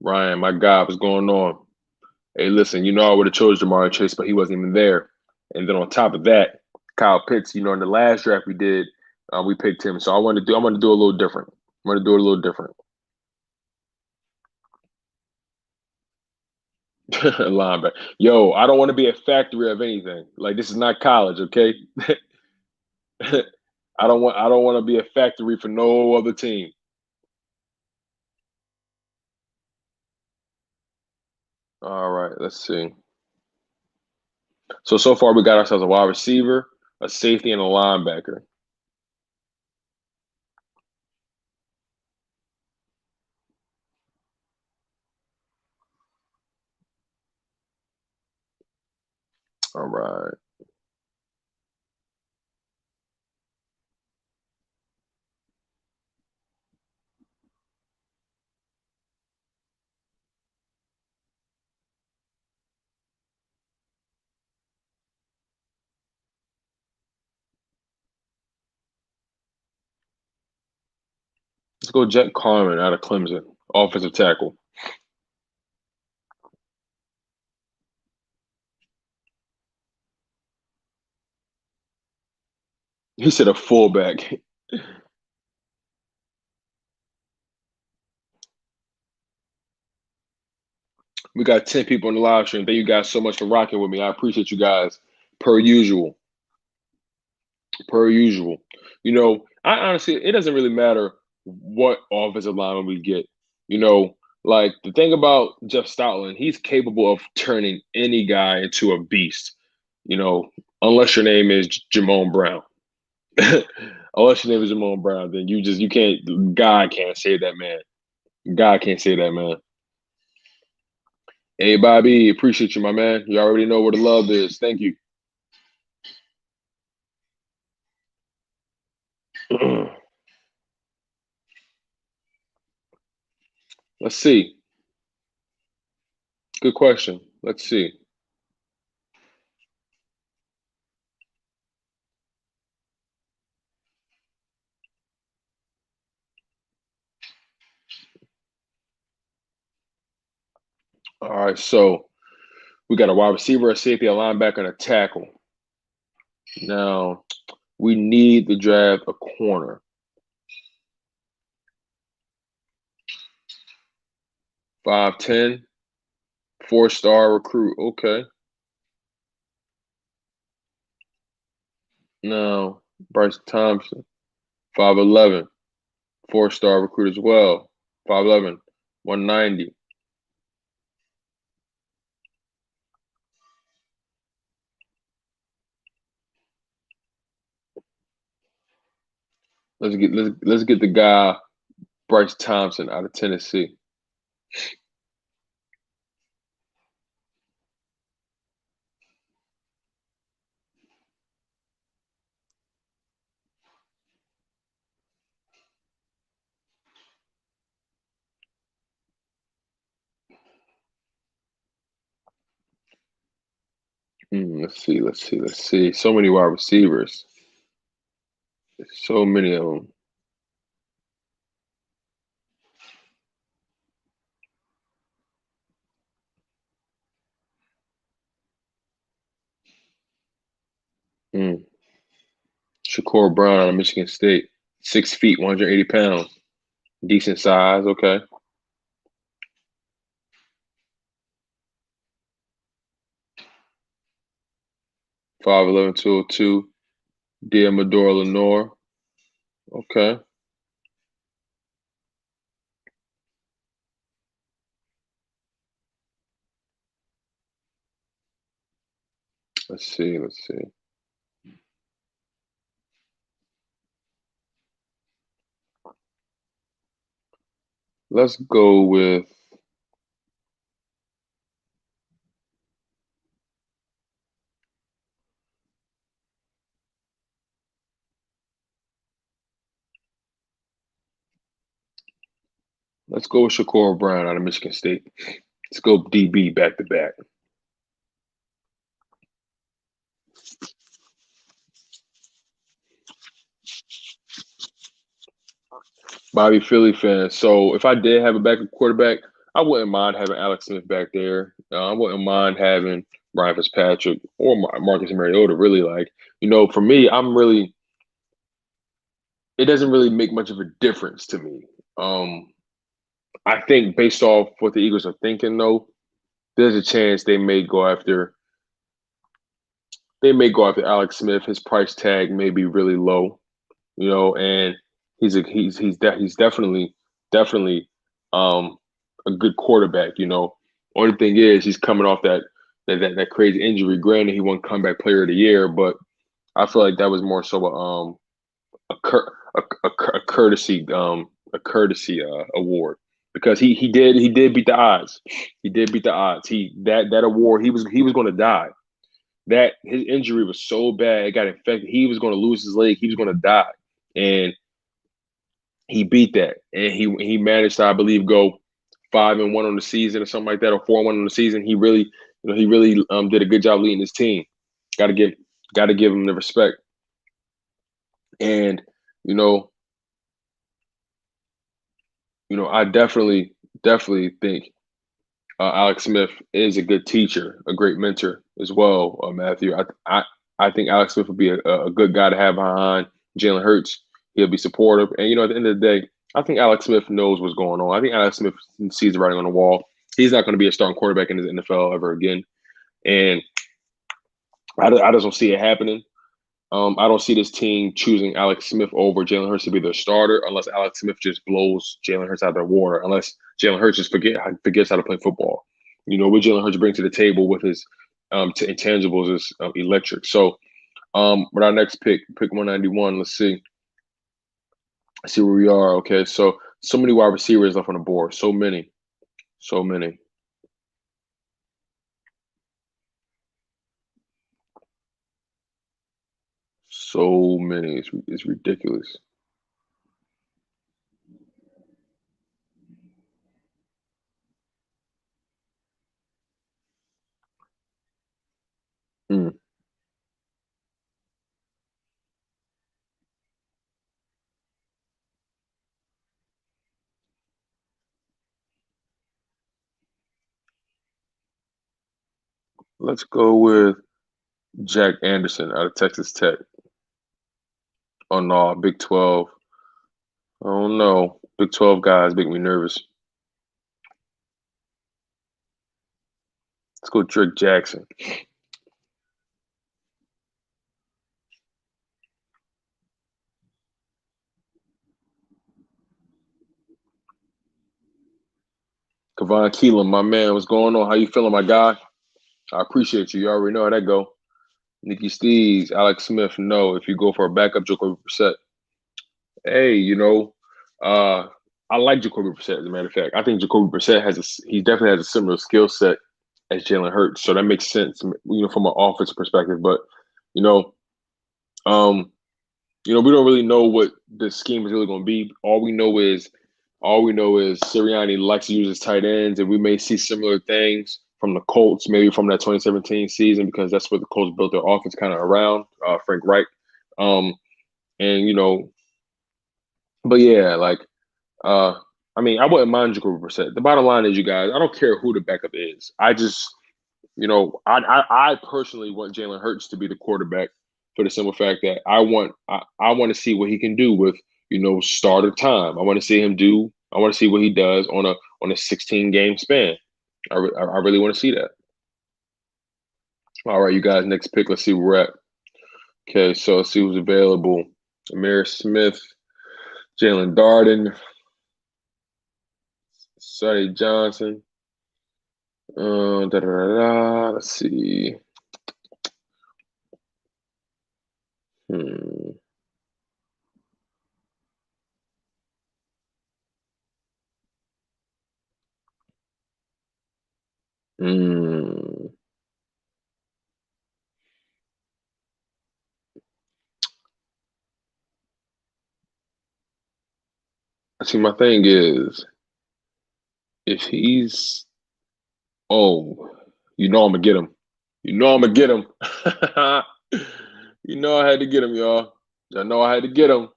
Ryan, my God, what's going on? Hey, listen, you know I would have chose Jamar Chase, but he wasn't even there. And then on top of that, Kyle Pitts, in the last draft we did, we picked him. So I'm gonna do a little different. I'm gonna do it a little different. Linebacker. Yo, I don't want to be a factory of anything. Like, this is not college, okay? I don't want to be a factory for no other team. All right, let's see. So far we got ourselves a wide receiver, a safety, and a linebacker. All right. Let's go Jet Carmen out of Clemson, offensive tackle. He said a fullback. We got 10 people in the live stream. Thank you guys so much for rocking with me. I appreciate you guys, per usual. Per usual. I honestly, it doesn't really matter what offensive lineman we get. Like, the thing about Jeff Stoutland, he's capable of turning any guy into a beast. Unless your name is Jamon Brown. Unless your name is Jamon Brown, then you can't. God can't save that man. God can't save that man. Hey, Bobby, appreciate you, my man. You already know where the love is. Thank you. Let's see. Good question. Let's see. All right, so we got a wide receiver, a safety, a linebacker, and a tackle. Now, we need to draft a corner. 5'10", 4-star recruit. Okay. Now, Bryce Thompson, 5'11", 4-star recruit as well. 5'11", 190. Let's get the guy Bryce Thompson out of Tennessee. Let's see. So many wide receivers. So many of them. Shakur Brown out of Michigan State. 6 feet, 180 pounds. Decent size, okay. 5'11", 202. Diamador Lenore. Okay. Let's see. Let's go with Shakur Brown out of Michigan State. Let's go DB back to back. Bobby Philly fan. So if I did have a backup quarterback, I wouldn't mind having Alex Smith back there. I wouldn't mind having Brian Fitzpatrick or Marcus Mariota. Really, for me, it doesn't really make much of a difference to me. I think based off what the Eagles are thinking, though, there's a chance they may go after Alex Smith. His price tag may be really low, and he's definitely a good quarterback. Only thing is he's coming off that crazy injury. Granted, he won comeback player of the year, but I feel like that was more so a courtesy award because he did beat the odds. He did beat the odds. That award he was going to die. That his injury was so bad, it got infected. He was going to lose his leg. He was going to die, and he beat that. And he managed to, I believe, go 5-1 on the season or something like that, or 4-1 on the season. He really did a good job leading his team. Got to give him the respect. And I definitely think Alex Smith is a good teacher, a great mentor as well, Matthew. I think Alex Smith would be a good guy to have behind Jalen Hurts. He'll be supportive. And, at the end of the day, I think Alex Smith knows what's going on. I think Alex Smith sees the writing on the wall. He's not going to be a starting quarterback in the NFL ever again. And I just don't see it happening. I don't see this team choosing Alex Smith over Jalen Hurts to be their starter unless Alex Smith just blows Jalen Hurts out of the water, unless Jalen Hurts just forgets how to play football. What Jalen Hurts brings to the table with his intangibles is electric. So with our next pick 191, let's see where we are. Okay, so many wide receivers left on the board. So many. So many. It's ridiculous. Let's go with Jack Anderson out of Texas Tech. Oh no, Big 12. Oh no, Big 12 guys make me nervous. Let's go Drake Jackson. Kavon Keelan, my man, what's going on? How you feeling, my guy? I appreciate you. You already know how that go. Nikki Stees, Alex Smith, no. If you go for a backup, Jacoby Brissett. Hey, I like Jacoby Brissett, as a matter of fact. I think Jacoby Brissett he definitely has a similar skill set as Jalen Hurts. So that makes sense, from an offensive perspective. But, we don't really know what the scheme is really going to be. All we know is Sirianni likes to use his tight ends, and we may see similar things from the Colts, maybe from that 2017 season, because that's what the Colts built their offense kind of around, Frank Reich. But yeah, I wouldn't mind Jacoby Brissett. The bottom line is, you guys, I don't care who the backup is. I just, I personally want Jalen Hurts to be the quarterback for the simple fact that I want to see what he can do with, starter time. I want to see what he does on a 16-game span. I really want to see that. All right, you guys, next pick. Let's see where we're at. Okay, so let's see who's available. Amir Smith, Jalen Darden, Sonny Johnson. Let's see. See, my thing is, if he's, I'm gonna get him. I'm gonna get him. I had to get him, y'all. I know I had to get him.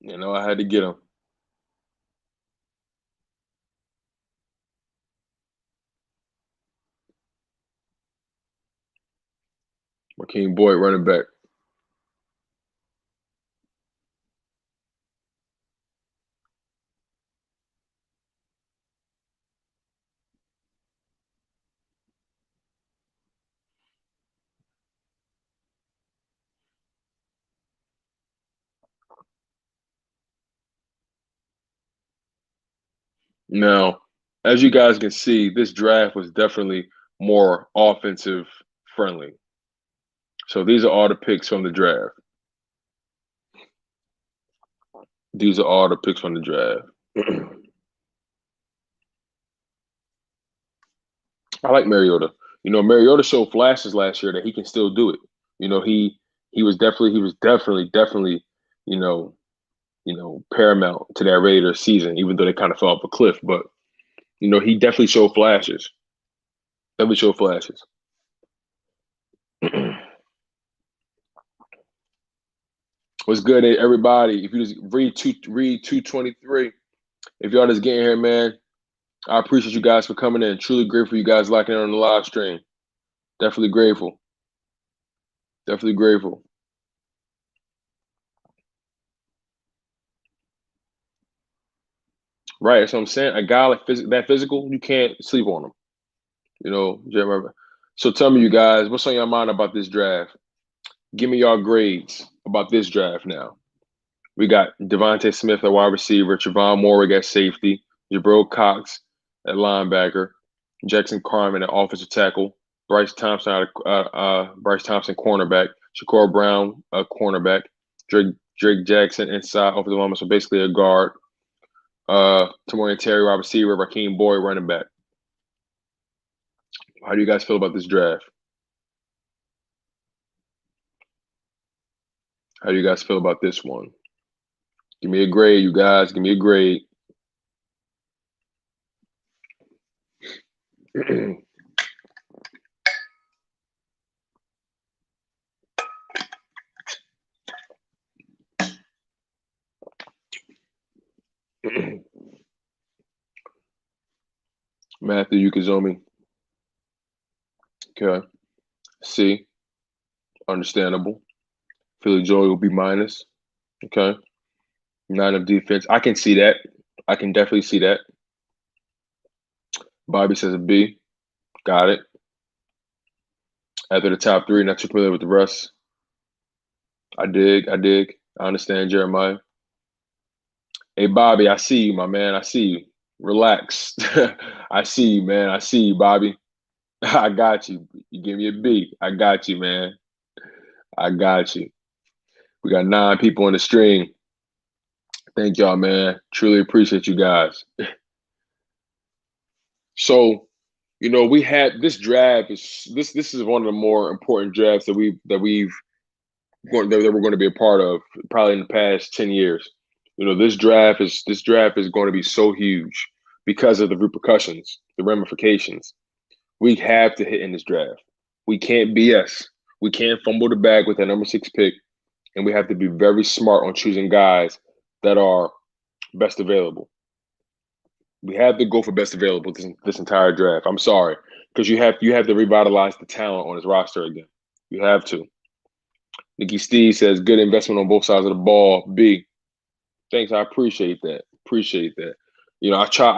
I had to get him. Raheem Boyd, running back. Now, as you guys can see, this draft was definitely more offensive friendly. So these are all the picks from the draft. These are all the picks from the draft. I like Mariota. Mariota showed flashes last year that he can still do it. He was definitely, paramount to that Raiders season, even though they kind of fell off a cliff. But, he definitely showed flashes. What's good, everybody? If you just read 223, if y'all just getting here, man, I appreciate you guys for coming in. Truly grateful you guys locking in on the live stream. Definitely grateful. Definitely grateful. Right, that's what I'm saying. A guy like that physical, you can't sleep on him. Jeremy. So tell me, you guys, what's on your mind about this draft? Give me your grades about this draft now. We got Devontae Smith at wide receiver, Trevon Moehrig at safety, Jabril Cox at linebacker, Jackson Carman at offensive tackle, Bryce Thompson cornerback, Shakur Brown cornerback, Drake Jackson inside offensive lineman, so basically a guard. Tamorrion Terry wide receiver, Raheem Boyd running back. How do you guys feel about this draft? How do you guys feel about this one? Give me a grade, you guys. Give me a grade. Matthew Yukazomi. Okay. C. Understandable. Philly Joy will be minus. Okay. 9 of defense. I can see that. I can definitely see that. Bobby says a B. Got it. After the top three, not too familiar with the rest. I dig. I understand, Jeremiah. Hey, Bobby, I see you, my man. I see you. Relax. I see you, man. I see you, Bobby. I got you. You give me a B. I got you, man. I got you. We got 9 people on the stream. Thank y'all, man. Truly appreciate you guys. So, we had this draft this is one of the more important drafts that we're going to be a part of probably in the past 10 years. This draft is going to be so huge because of the repercussions, the ramifications. We have to hit in this draft. We can't BS. We can't fumble the bag with that number 6 pick, and we have to be very smart on choosing guys that are best available. We have to go for best available this entire draft. I'm sorry, because you have to revitalize the talent on his roster again. You have to. Nikki Steve says good investment on both sides of the ball. B. Thanks, I appreciate that. I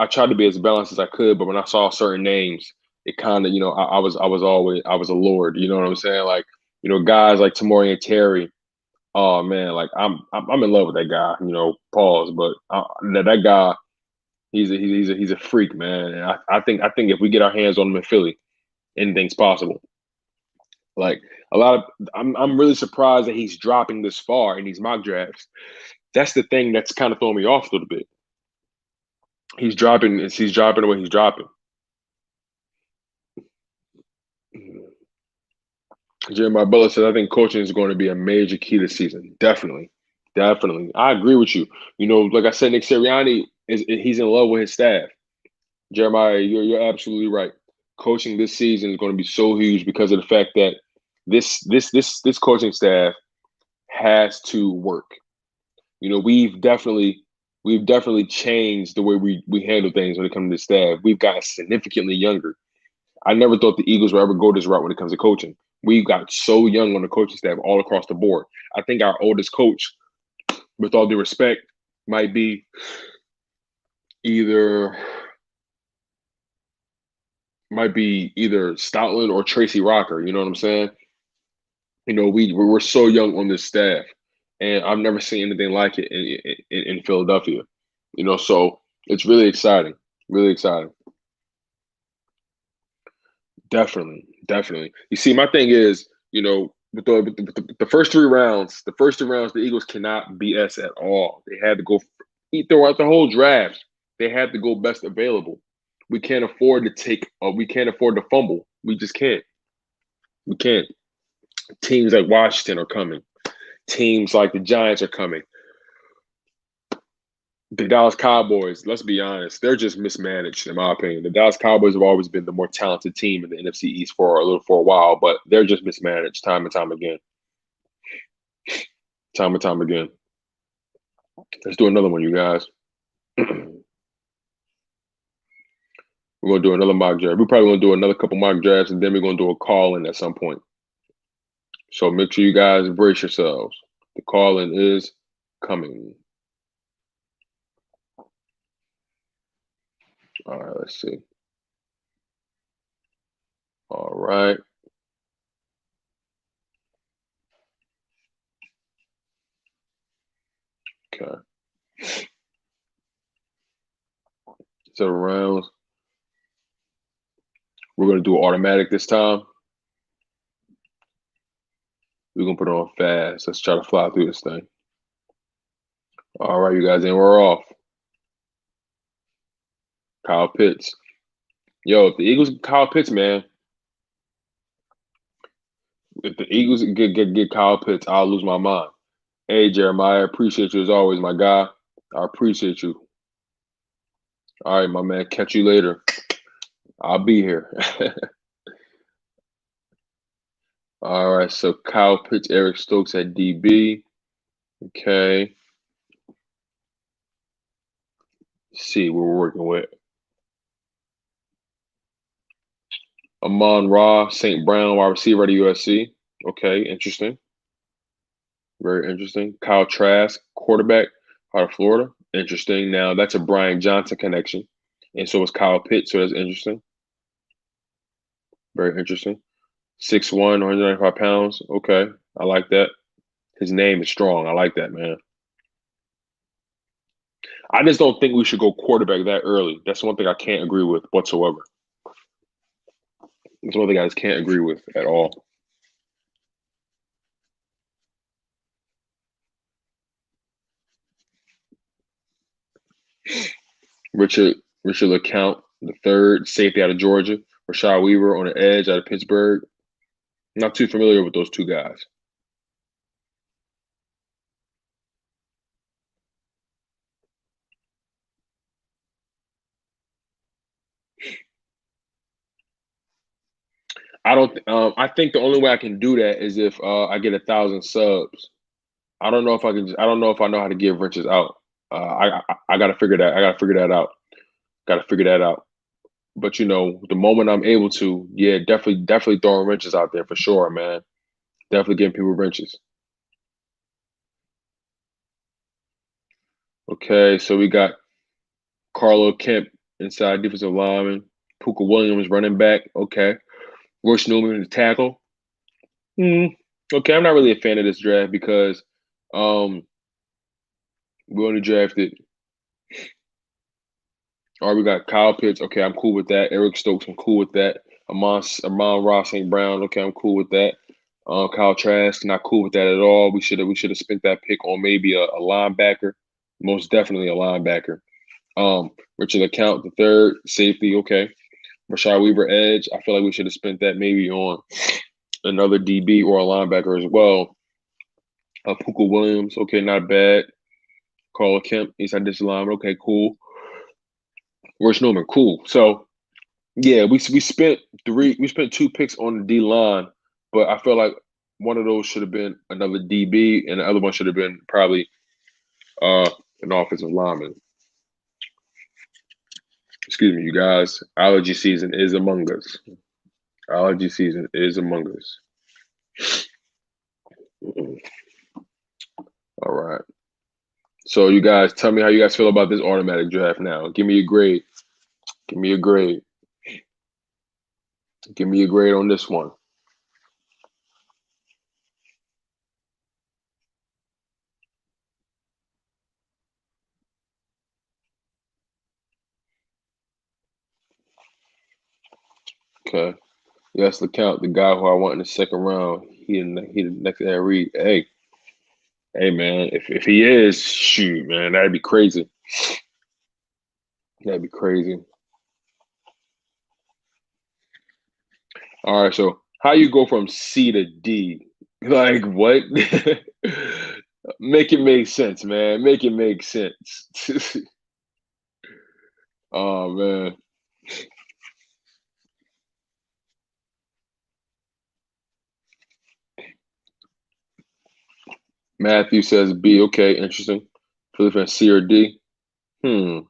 tried to be as balanced as I could, but when I saw certain names, it kind of I was allured. You know what I'm saying? Like guys like Tamori and Terry. Oh man, like I'm in love with that guy. Pause, but that guy. He's a freak, man. And I think if we get our hands on him in Philly, anything's possible. Like I'm really surprised that he's dropping this far in these mock drafts. That's the thing that's kind of throwing me off a little bit. He's dropping the way he's dropping. Jeremiah Butler says, I think coaching is going to be a major key this season. Definitely. I agree with you. Like I said, Nick Sirianni he's in love with his staff. Jeremiah, you're absolutely right. Coaching this season is going to be so huge because of the fact that this coaching staff has to work. We've definitely changed the way we handle things when it comes to staff. We've gotten significantly younger. I never thought the Eagles would ever go this route when it comes to coaching. We've got so young on the coaching staff all across the board. I think our oldest coach, with all due respect, might be either Stoutland or Tracy Rocker. You know what I'm saying? We're so young on this staff, and I've never seen anything like it in Philadelphia. So it's really exciting. Really exciting. Definitely. You see, my thing is, with the first 3 rounds, the Eagles cannot BS at all. They had to go throughout the whole draft. They had to go best available. We can't afford to fumble. We just can't. We can't. Teams like Washington are coming. Teams like the Giants are coming. The Dallas Cowboys, let's be honest, they're just mismanaged, in my opinion. The Dallas Cowboys have always been the more talented team in the NFC East for a while, but they're just mismanaged time and time again. Let's do another one, you guys. We're going to do another mock draft. We're probably going to do another couple mock drafts, and then we're going to do a call-in at some point. So make sure you guys brace yourselves. The call-in is coming. All right, let's see. All right. Okay. So rounds. We're going to do automatic this time. We're going to put it on fast. Let's try to fly through this thing. All right, you guys, and we're off. Kyle Pitts. Yo, if the Eagles get Kyle Pitts, man. If the Eagles get Kyle Pitts, I'll lose my mind. Hey, Jeremiah, appreciate you as always, my guy. I appreciate you. All right, my man. Catch you later. I'll be here. All right, so Kyle Pitts, Eric Stokes at DB. Okay. Let's see what we're working with. Amon-Ra, St. Brown, wide receiver at USC. Okay, interesting. Very interesting. Kyle Trask, quarterback out of Florida. Interesting. Now, that's a Brian Johnson connection. And so was Kyle Pitts, so that's interesting. Very interesting. 6'1", 195 pounds. Okay, I like that. His name is strong. I like that, man. I just don't think we should go quarterback that early. That's one thing I can't agree with whatsoever. That's one thing I just can't agree with at all. Richard LeCount, the third, safety out of Georgia. Rashad Weaver on the edge out of Pittsburgh. Not too familiar with those two guys. I don't. I think the only way I can do that is if I get 1,000 subs. I don't know if I can. I don't know if I know how to give wrenches out. I got to figure that. I got to figure that out. Got to figure that out. But you know, the moment I'm able to, yeah, definitely throwing wrenches out there for sure, man. Definitely giving people wrenches. Okay, so we got Carlo Kemp inside defensive lineman, Puka Williams running back. Okay, Royce Newman the tackle. Okay, I'm not really a fan of this draft because we only drafted. All right, we got Kyle Pitts. Okay, I'm cool with that. Eric Stokes, I'm cool with that. Amon-Ra St. Brown. Okay, I'm cool with that. Kyle Trask, not cool with that at all. We should have spent that pick on maybe a linebacker, most definitely a linebacker. Richard LeCount, the third, safety. Okay, Rashad Weaver, edge. I feel like we should have spent that maybe on another DB or a linebacker as well. Puka Williams, okay, not bad. Carl Kemp, inside this lineman. Okay, cool. Royce Newman, cool. So yeah, we spent 2 picks on the D line, but I feel like one of those should have been another DB, and the other one should have been probably an offensive lineman. Excuse me, you guys. Allergy season is among us. Allergy season is among us. All right. So you guys, tell me how you guys feel about this automatic draft now. Give me a grade. Give me a grade. Give me a grade on this one. Okay. Yes, LeCount, the guy who I want in the second round. He the next Ed Reed. Hey man, if he is, shoot, man, that'd be crazy. That'd be crazy. All right, so how you go from C to D? Like what? Make it make sense, man. Make it make sense. Oh man. Matthew says B. Okay, interesting. Philip C or D. So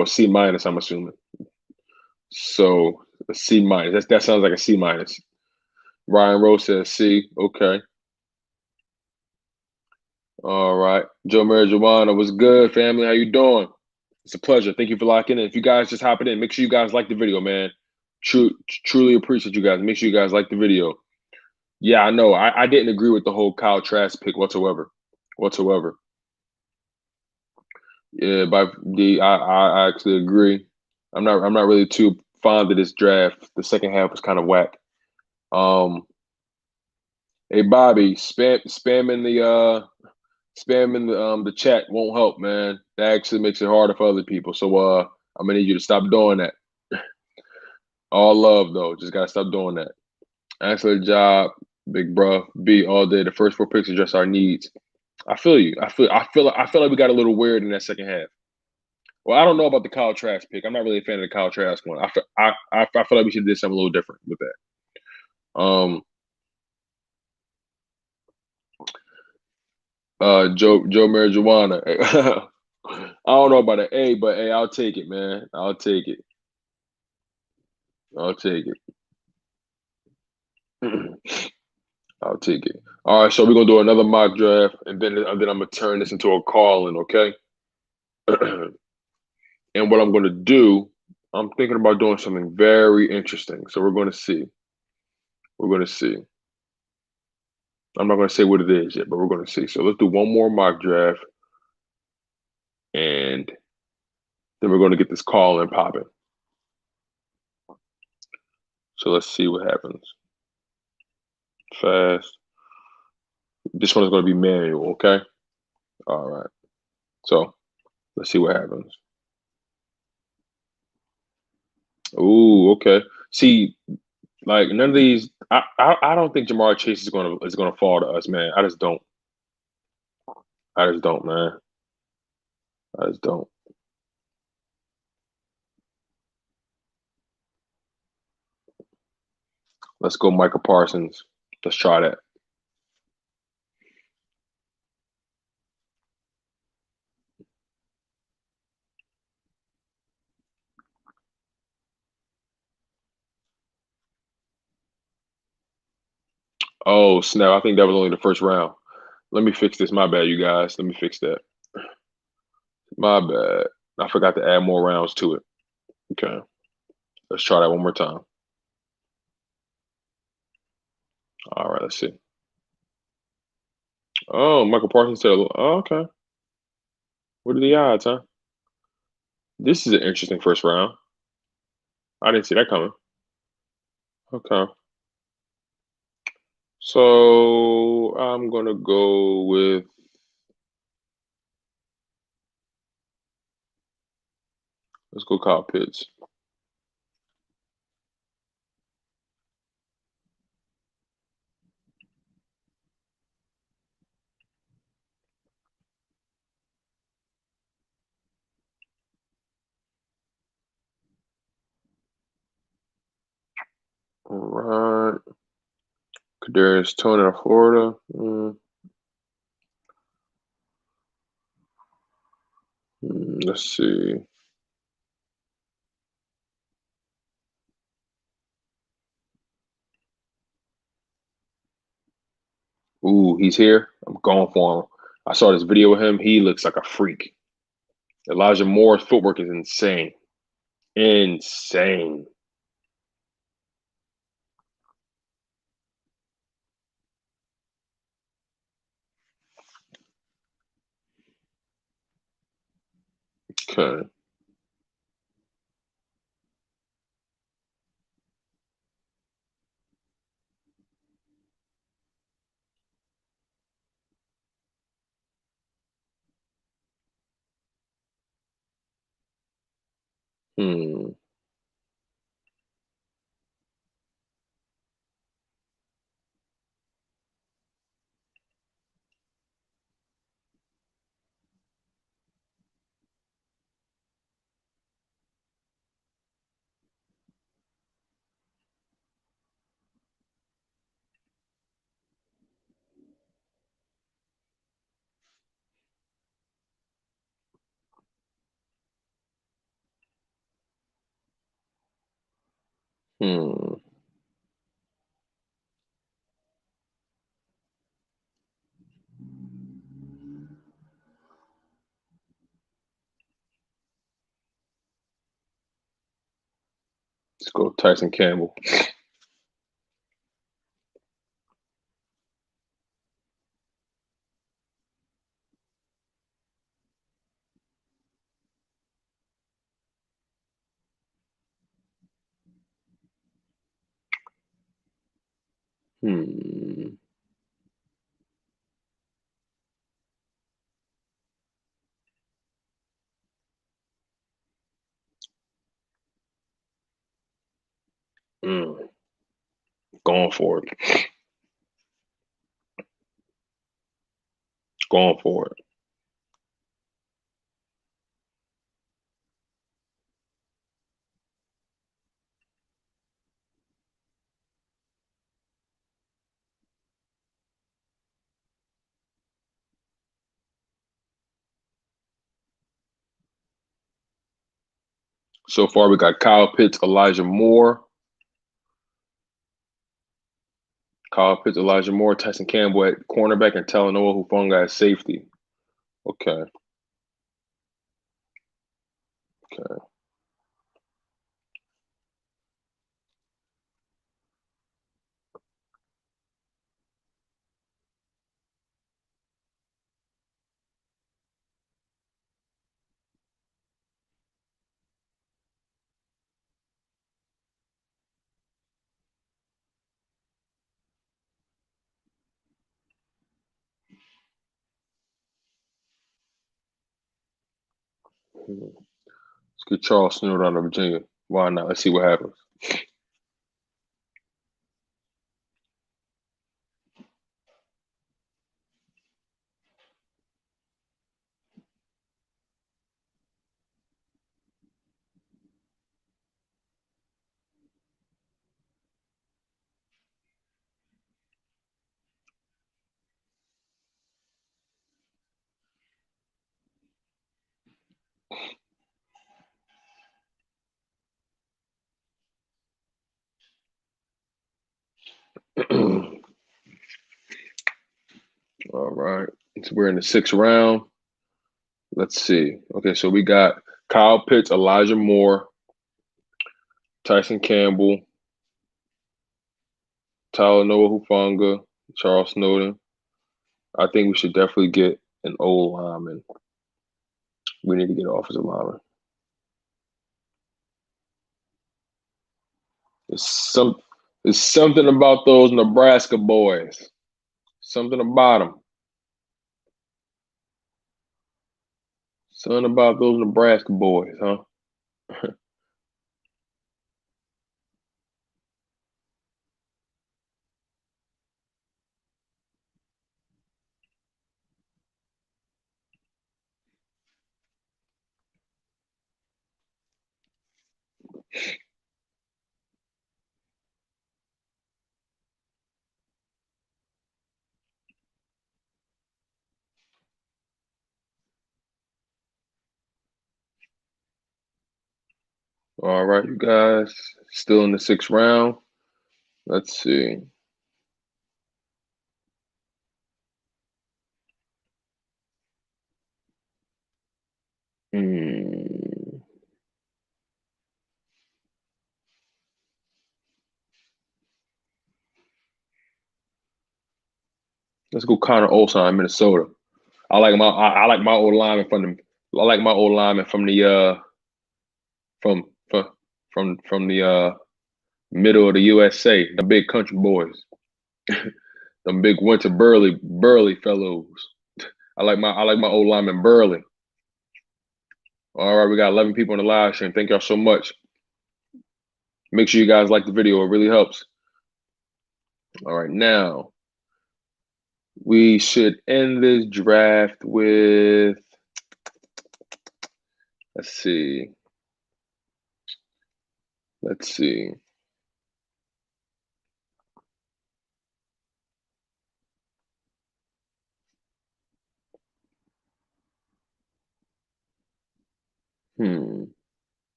a C minus, I'm assuming. So a C minus. That sounds like a C minus. Ryan Rose says C. Okay. All right. Joe Marijuana, what's good, family? How you doing? It's a pleasure. Thank you for locking in. If you guys just hopping in, make sure you guys like the video, man. Truly appreciate you guys. Make sure you guys like the video. Yeah, I know. I didn't agree with the whole Kyle Trask pick whatsoever. Yeah, by D, I actually agree. I'm not really too fond of this draft. The second half was kind of whack. Hey Bobby, spamming the chat won't help, man. That actually makes it harder for other people. So I'm gonna need you to stop doing that. All love though, just gotta stop doing that. Excellent job, big bro. B all day. The first 4 picks address our needs. I feel you. I feel like we got a little weird in that second half. Well, I don't know about the Kyle Trask pick. I'm not really a fan of the Kyle Trask one. I feel like we should have did something a little different with that. Joe Marijuana. I don't know about an A, but hey, I'll take it, man. I'll take it. I'll take it. I'll take it. All right, so we're gonna do another mock draft, and then I'm gonna turn this into a call-in, okay? And what I'm gonna do I'm thinking about doing something very interesting. So we're going to see. We're going to see. I'm not going to say what it is yet, but we're going to see. So let's do one more mock draft, and then we're going to get this call in popping. So let's see what happens. Fast. This one is going to be manual, okay? All right. So let's see what happens. Ooh, okay. See, like none of these. I don't think Jamar Chase is gonna fall to us, man. I just don't. I just don't, man. I just don't. Let's go, Michael Parsons. Let's try that. Oh snap! I think that was only the first round. Let me fix this. My bad, you guys. Let me fix that. My bad. I forgot to add more rounds to it. Okay. Let's try that one more time. All right. Let's see. Oh, Michael Parsons said, oh, okay. What are the odds, huh? This is an interesting first round. I didn't see that coming. Okay. So I'm gonna go with let's go Kyle Pitts. All right. Kadarius Toney of Florida. Let's see. Ooh, he's here. I'm going for him. I saw this video of him. He looks like a freak. Elijah Moore's footwork is insane. Insane. Okay. Hmm. Hmm. Let's go Tyson Campbell. Hmm. Mm. Going for it. Going for it. So far, we got Kyle Pitts, Elijah Moore. Kyle Pitts, Elijah Moore, Tyson Campbell at cornerback, and Talanoa Hufanga at safety. Okay. Okay. Let's get Charles Snowden out of Virginia. Why not? Let's see what happens. All right. So we're in the 6th round. Let's see. Okay, so we got Kyle Pitts, Elijah Moore, Tyson Campbell, Tyler Noah Hufanga, Charles Snowden. I think we should definitely get an old lineman. We need to get an offensive lineman. There's something about those Nebraska boys. Something about them. Something about those Nebraska boys, huh? All right, you guys. Still in the 6th round. Let's see. Let's go Connor Olson in Minnesota. I like my old lineman from the from the middle of the USA, the big country boys. Them big winter burly fellows. I like my old lineman Burley. All right, we got 11 people on the live stream. Thank y'all so much. Make sure you guys like the video. It really helps. All right, now we should end this draft with, let's see.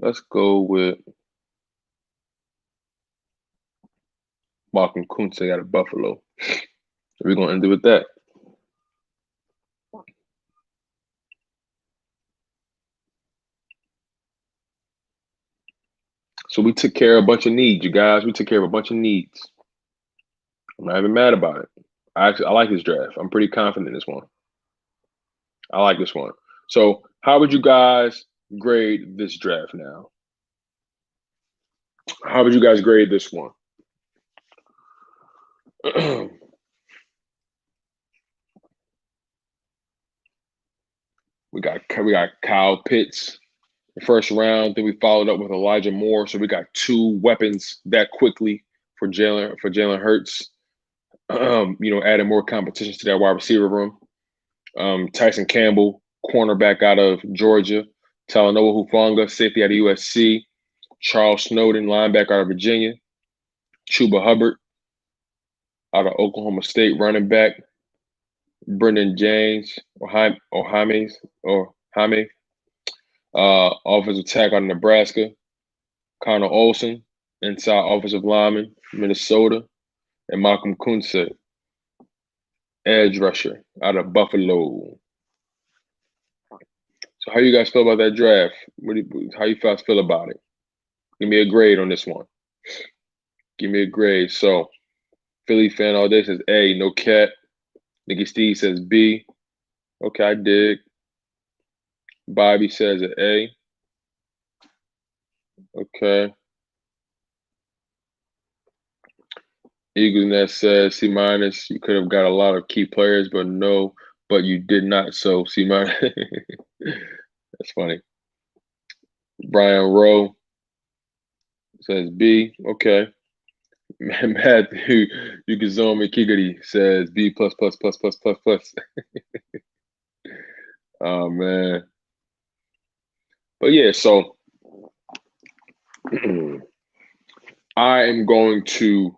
Let's go with Malcolm Kunze out of Buffalo. We're going to end it with that. So we took care of a bunch of needs, you guys. We took care of a bunch of needs. I'm not even mad about it. I like this draft. I'm pretty confident in this one. I like this one. So how would you guys grade this draft now? How would you guys grade this one? We got Kyle Pitts the first round. Then we followed up with Elijah Moore. So we got 2 weapons that quickly for Jalen Hurts. Adding more competition to that wide receiver room. Tyson Campbell, cornerback out of Georgia. Talanoa Hufanga, safety out of USC. Charles Snowden, linebacker out of Virginia. Chuba Hubbard out of Oklahoma State, running back. Brendan James, Jaime, offensive tackle out of Nebraska. Connor Olson, inside offensive lineman, Minnesota. And Malcolm Kunze, edge rusher out of Buffalo. So how you guys feel about that draft? How you guys feel about it? Give me a grade on this one. Give me a grade. So Philly fan all day says A, no cat. Nigga Steve says B. Okay, I dig. Bobby says an A. Okay. Eagles Nest says C minus. You could have got a lot of key players, but no, but you did not. So C minus. That's funny. Brian Rowe says B. Okay. Matthew Yukizomi Kigari says B plus plus plus plus plus plus. Oh man. But yeah, so I am going to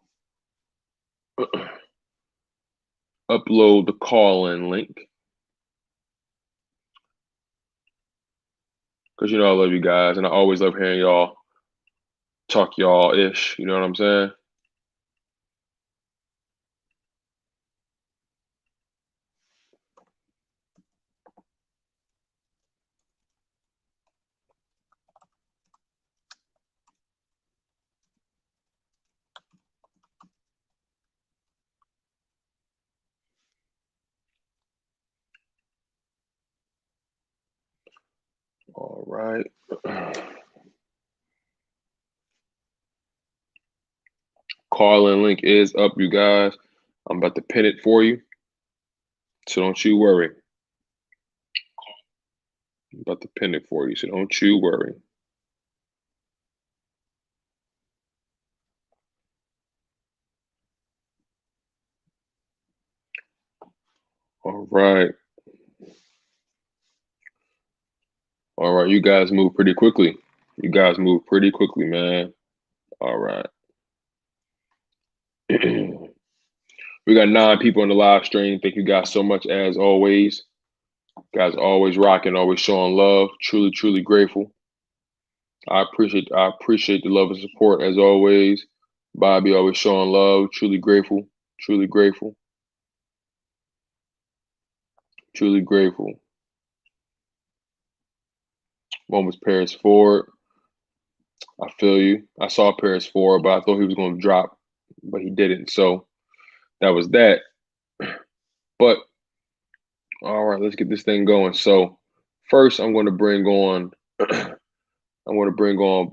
upload the call-in link. Because you know I love you guys, and I always love hearing y'all talk y'all-ish. You know what I'm saying? All right. Call-in link is up, you guys. I'm about to pin it for you. So don't you worry. I'm about to pin it for you, so don't you worry. All right. All right, you guys move pretty quickly. You guys move pretty quickly, man. All right. We got 9 people in the live stream. Thank you guys so much, as always. You guys always rocking, always showing love. Truly, truly grateful. I appreciate the love and support as always. Bobby always showing love. Truly grateful. Truly grateful. Truly grateful. One was Paris Ford. I feel you. I saw Paris Ford, but I thought he was going to drop, but he didn't. So that was that. But all right, let's get this thing going. So first, I'm going to bring on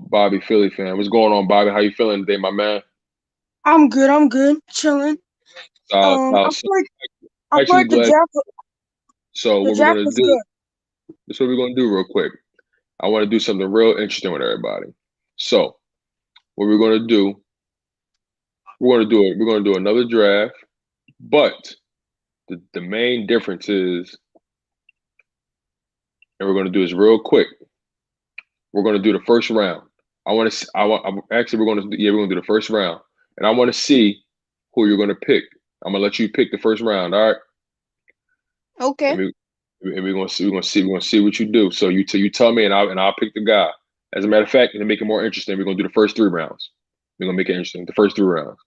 Bobby, Philly fan. What's going on, Bobby? How you feeling today, my man? I'm good. Chilling. I feel like the draft. So what we're gonna do? Good. This is what we're gonna do real quick. I want to do something real interesting with everybody. So what we're gonna do? We're gonna do another draft, but the main difference is, and we're gonna do this real quick. We're gonna do the first round. We're gonna do the first round, and I want to see who you're gonna pick. I'm gonna let you pick the first round. All right. Okay. And we're gonna see what you do. So you tell me, and I'll pick the guy. As a matter of fact, to make it more interesting, we're gonna do the first 3 rounds. We're gonna make it interesting. The first 3 rounds,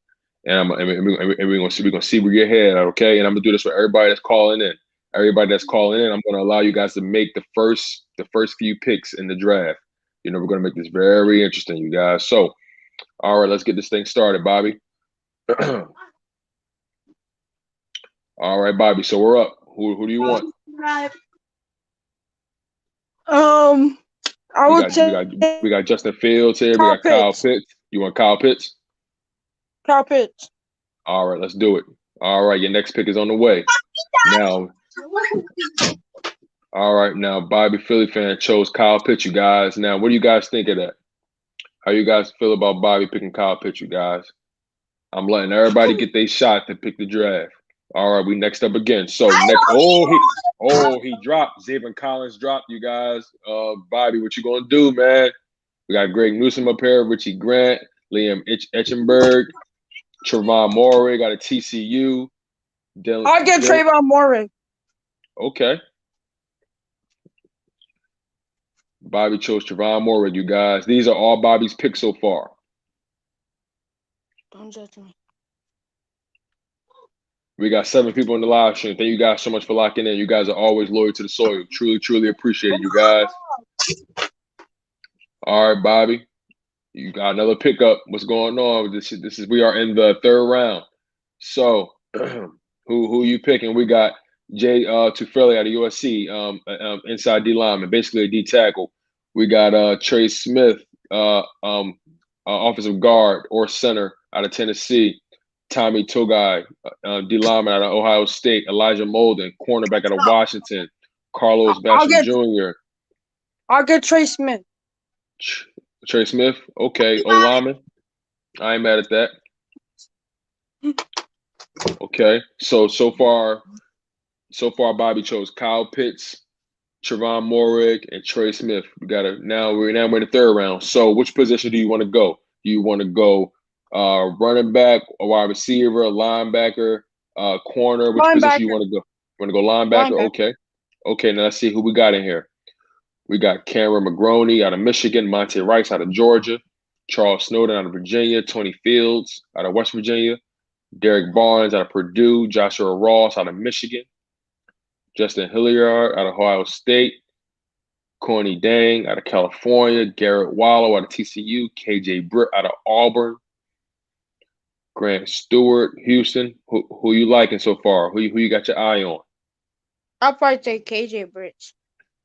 and we're gonna see where your head at. Okay, and I'm gonna do this for everybody that's calling in. Everybody that's calling in, I'm gonna allow you guys to make the first few picks in the draft. You know, we're gonna make this very interesting, you guys. So, all right, let's get this thing started, Bobby. All right, Bobby. So we're up. Who do you want? We got Justin Fields here. We got Kyle Pitts. You want Kyle Pitts? Kyle Pitts. All right, let's do it. All right, your next pick is on the way. Now, all right, now Bobby, Philly fan, chose Kyle Pitts, you guys. Now, what do you guys think of that? How you guys feel about Bobby picking Kyle Pitts, you guys? I'm letting everybody get their shot to pick the draft. All right, we next up again. So next, he dropped. Zayvon Collins dropped, you guys. Bobby, what you gonna do, man? We got Greg Newsome up here, Richie Grant, Liam Etchenberg, Trevon Moore got a TCU. I'll get Trevon Moore. Okay. Bobby chose Trevon Moore, you guys. These are all Bobby's picks so far. Don't judge me. We got 7 people in the live stream. Thank you guys so much for locking in. You guys are always loyal to the soil. Truly, truly appreciate it, you guys. All right, Bobby. You got another pickup. What's going on? We are in the 3rd round. So who you picking? We got Tufele out of USC, inside D lineman, basically a D tackle. We got Trey Smith, offensive guard or center out of Tennessee. Tommy Togai, D lineman out of Ohio State. Elijah Molden, cornerback out of Washington. Carlos Basham Jr. I'll get Trey Smith. Trey Smith, okay. O lineman, I ain't mad at that. Okay, so far, Bobby chose Kyle Pitts, Trevon Moehrig, and Trey Smith. We're in the third round. So which position do you want to go? Do you want to go running back, a wide receiver, a linebacker, corner? Which position you want to go? You want to go linebacker? Okay. Now let's see who we got in here. We got Cameron McGroney out of Michigan, Monte Rice out of Georgia, Charles Snowden out of Virginia, Tony Fields out of West Virginia, Derek Barnes out of Purdue, Joshua Ross out of Michigan, Justin Hilliard out of Ohio State, Corny Dang out of California, Garrett Wallow out of TCU, KJ Britt out of Auburn, Grant Stewart, Houston. Who you liking so far? Who you got your eye on? I'll probably take KJ Britt.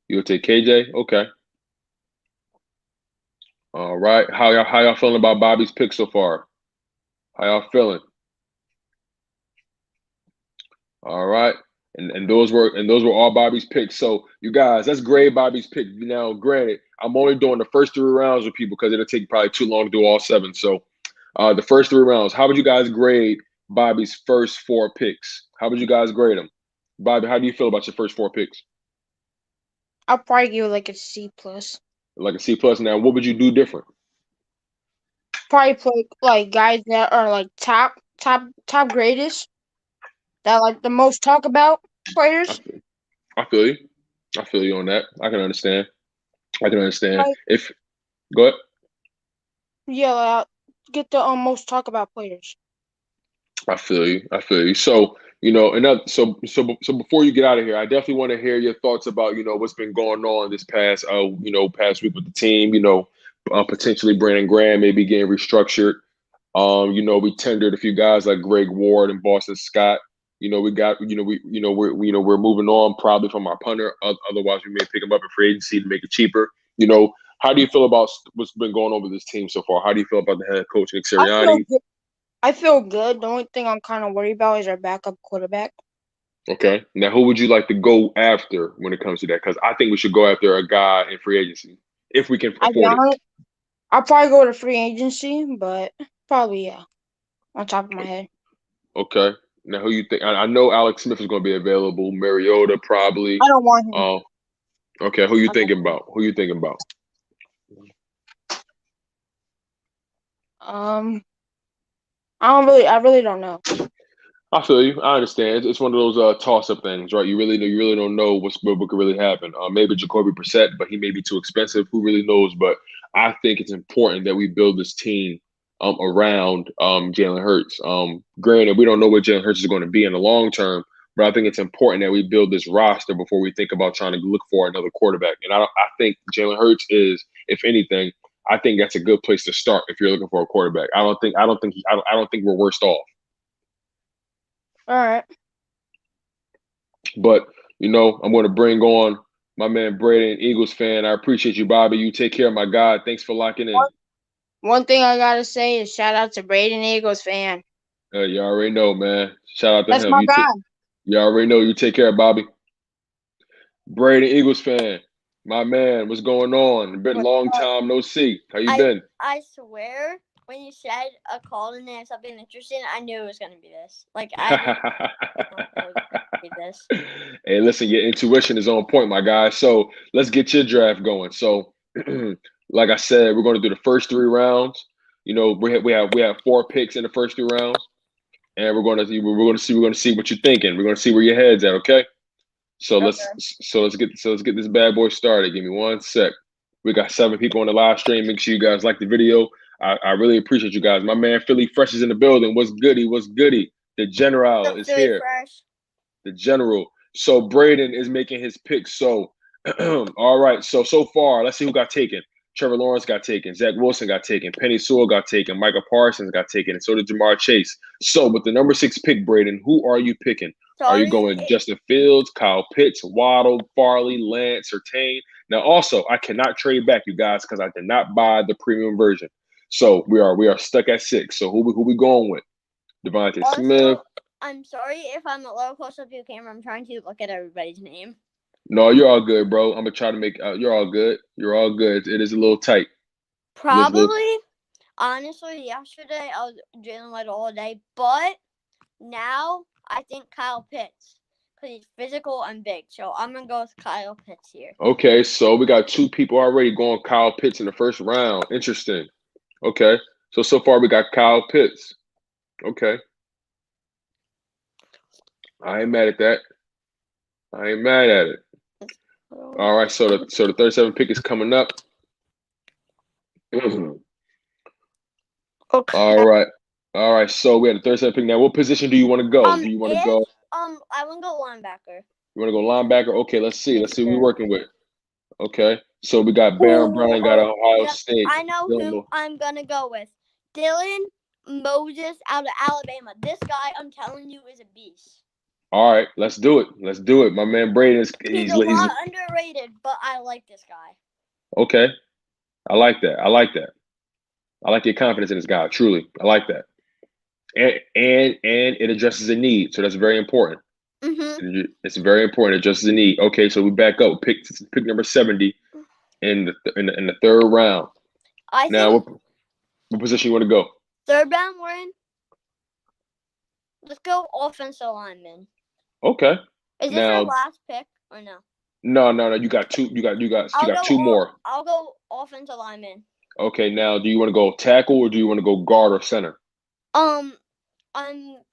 You'll take KJ? Okay. All right. How y'all feeling about Bobby's pick so far? How y'all feeling? All right. And those were all Bobby's picks. So you guys, let's grade Bobby's pick. Now, granted, I'm only doing the first 3 rounds with people because it'll take probably too long to do all 7. So the first 3 rounds, how would you guys grade Bobby's first 4 picks? How would you guys grade them? Bobby, how do you feel about your first 4 picks? I'll probably give it like a C+. Like a C+. Now, what would you do different? Probably put like guys that are like top greatest. That like the most talk about players. I feel you on that. I can understand. Like, go ahead. Yeah, get the most talk about players. I feel you. So, so before you get out of here, I definitely want to hear your thoughts about, what's been going on this past week with the team, potentially Brandon Graham maybe getting restructured. We tendered a few guys like Greg Ward and Boston Scott. We're moving on probably from our punter. Otherwise, we may pick him up in free agency to make it cheaper. How do you feel about what's been going on with this team so far? How do you feel about the head coach, Nick Sirianni? I feel good. The only thing I'm kind of worried about is our backup quarterback. Okay. Now, who would you like to go after when it comes to that? Because I think we should go after a guy in free agency if we can afford it. I'll probably go to free agency, but probably, on top of my head. Okay. Now, who you think? I know Alex Smith is going to be available. Mariota probably. I don't want him. Okay. Who you thinking about? I really don't know. I feel you. I understand. It's one of those toss-up things, right? You really don't know what could really happen. Maybe Jacoby Brissett, but he may be too expensive. Who really knows? But I think it's important that we build this team around Jalen Hurts. Granted, we don't know what Jalen Hurts is going to be in the long term, but I think it's important that we build this roster before we think about trying to look for another quarterback. And I think Jalen Hurts is, if anything, I think that's a good place to start if you're looking for a quarterback. I don't think we're worse off. All right. But, I'm going to bring on my man Brayden, Eagles fan. I appreciate you, Bobby. You take care, my God. Thanks for locking in. One thing I got to say is shout out to Brayden, Eagles fan. You already know, man. Shout out to him. That's my guy. You already know. You take care, Bobby. Brayden, Eagles fan. My man, what's going on? Been a long time no see. How you been? I swear, when you said a call and then something interesting, I knew it was going to be this. Like, I didn't this. Hey, listen, your intuition is on point, my guy. So let's get your draft going. So, like I said, we're going to do the first 3 rounds. We have 4 picks in the first 3 rounds, and we're going to see what you're thinking. We're going to see where your head's at. Okay. So let's get this bad boy started. Give me 1 sec. We got 7 people on the live stream. Make sure you guys like the video. I really appreciate you guys. My man Philly Fresh is in the building. What's goody? The General is here. Fresh. The General. So Brayden is making his pick. So all right. So far, let's see who got taken. Trevor Lawrence got taken. Zach Wilson got taken. Penny Sewell got taken. Micah Parsons got taken. And so did Jamar Chase. So with the number 6 pick, Brayden, who are you picking? Are you going Justin Fields, Kyle Pitts, Waddle, Farley, Lance, or Tane? Now, also, I cannot trade back, you guys, because I did not buy the premium version. So we are stuck at 6. So who we going with? Devontae Smith. I'm sorry if I'm a little close up to your camera. I'm trying to look at everybody's name. No, you're all good, bro. I'm gonna try to make. You're all good. You're all good. It is a little tight. Probably, honestly, yesterday I was Jalen White all day, but now I think Kyle Pitts because he's physical and big. So I'm gonna go with Kyle Pitts here. Okay, so we got 2 people already going Kyle Pitts in the first round. Interesting. Okay, so far we got Kyle Pitts. Okay, I ain't mad at that. I ain't mad at it. All right, so the 37 pick is coming up. Okay. All right. So we had the 37 pick. Now, what position do you want to go? Do you want to go? I want to go linebacker. You want to go linebacker? Okay, let's see. Let's see who we're working with. Okay, so we got Baron Brown, got Ohio State. I know who I'm gonna go with. Dylan Moses out of Alabama. This guy, I'm telling you, is a beast. All right, let's do it. Let's do it. My man Brayden is he's a lot underrated, but I like this guy. Okay, I like that. I like your confidence in this guy. Truly, I like that. And it addresses a need, so that's very important. Mm-hmm. It's very important. It addresses a need. Okay, so we back up. Pick number 70 in the 3rd round. What position you want to go? 3rd round, we're in. Let's go offensive lineman. Okay. Is this our last pick or no? No. You got 2. You got 2 more. I'll go offensive lineman. Okay. Now, do you want to go tackle or do you want to go guard or center? I'm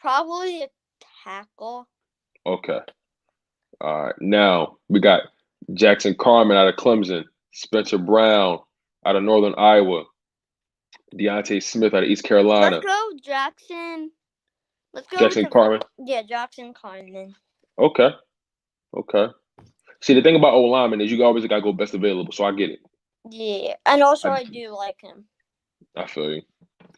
probably a tackle. Okay. All right. Now we got Jackson Carman out of Clemson, Spencer Brown out of Northern Iowa, Deontay Smith out of East Carolina. Let's go Jackson. Let's go Jackson Carman. Yeah, Jackson Carman. Okay. See, the thing about old lineman is you always got to go best available, so I get it. Yeah, and also I do like him. I feel you.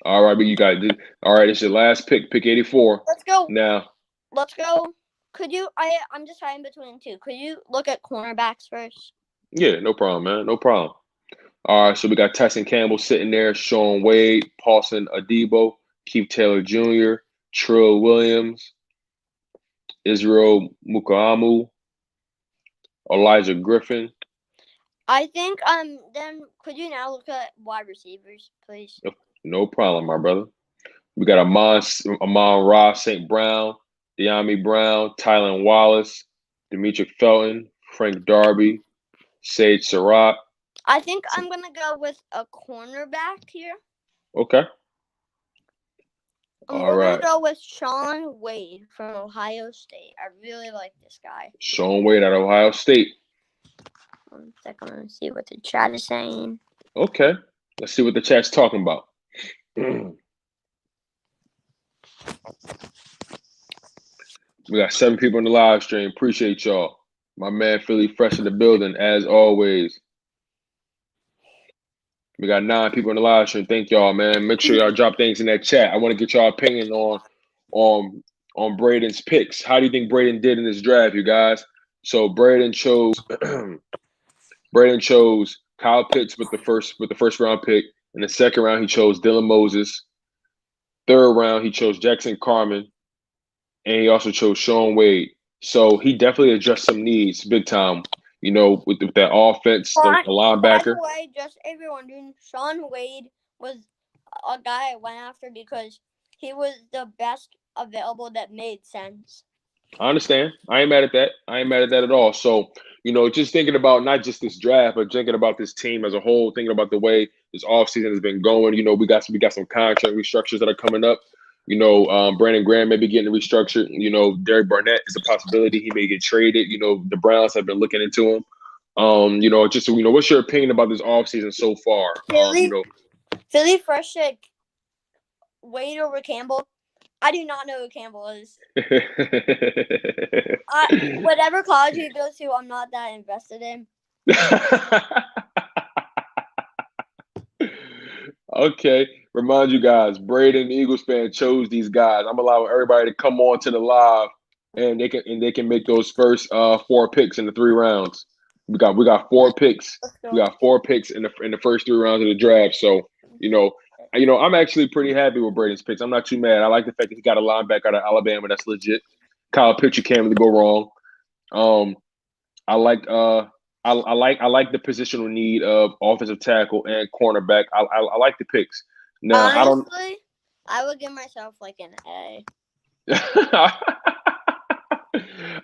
All right, but you got it. All right, it's your last pick, pick 84. Let's go. Now. Let's go. Could you? I'm just trying between 2. Could you look at cornerbacks first? Yeah, no problem, man. No problem. All right, so we got Tyson Campbell sitting there, Sean Wade, Paulson Adebo, Keith Taylor Jr., Trill Williams, Israel Mukuamu, Elijah Griffin. I think then could you now look at wide receivers, please? No problem, my brother. We got Amon Ross St. Brown, De'Ami Brown, Tylan Wallace, Demetric Felton, Frank Darby, Sage Surratt. I think I'm gonna go with a cornerback here. Okay. We're gonna go with Sean Wade from Ohio State. I really like this guy. Sean Wade out of Ohio State. 1 second, let me see what the chat is saying. Okay. Let's see what the chat's talking about. We got 7 people in the live stream. Appreciate y'all. My man Philly Fresh in the building, as always. We got 9 people in the live stream. Thank y'all, man. Make sure y'all drop things in that chat. I want to get y'all opinion on Brayden's picks. How do you think Brayden did in this draft, you guys? So Brayden chose Kyle Pitts with the first round pick. In the 2nd round, he chose Dylan Moses. 3rd round, he chose Jackson Carman. And he also chose Sean Wade. So he definitely addressed some needs big time. You know, with that offense, the linebacker. By the way, just everyone, dude, Sean Wade was a guy I went after because he was the best available that made sense. I understand. I ain't mad at that. I ain't mad at that at all. So, you know, just thinking about not just this draft, but thinking about this team as a whole, thinking about the way this offseason has been going. You know, we got some contract restructures that are coming up. You know, Brandon Graham may be getting restructured. You know, Derek Barnett is a possibility. He may get traded. You know, the Browns have been looking into him. You know, just, you know, what's your opinion about this offseason so far? Philly Fresh said Wade over Campbell. I do not know who Campbell is. Whatever college he goes to, I'm not that invested in. Okay. Remind you guys, Brayden, Eagles fan, chose these guys. I'm allowing everybody to come on to the live, and they can make those first 4 picks in the 3 rounds. We got 4 picks. Let's We go. got 4 picks in the first 3 rounds of the draft. So I'm actually pretty happy with Brayden's picks. I'm not too mad. I like the fact that he got a linebacker out of Alabama. That's legit. Kyle Pitts, you can't really go wrong. I like I like the positional need of offensive tackle and cornerback. I like the picks. Now Honestly, I would give myself like an A.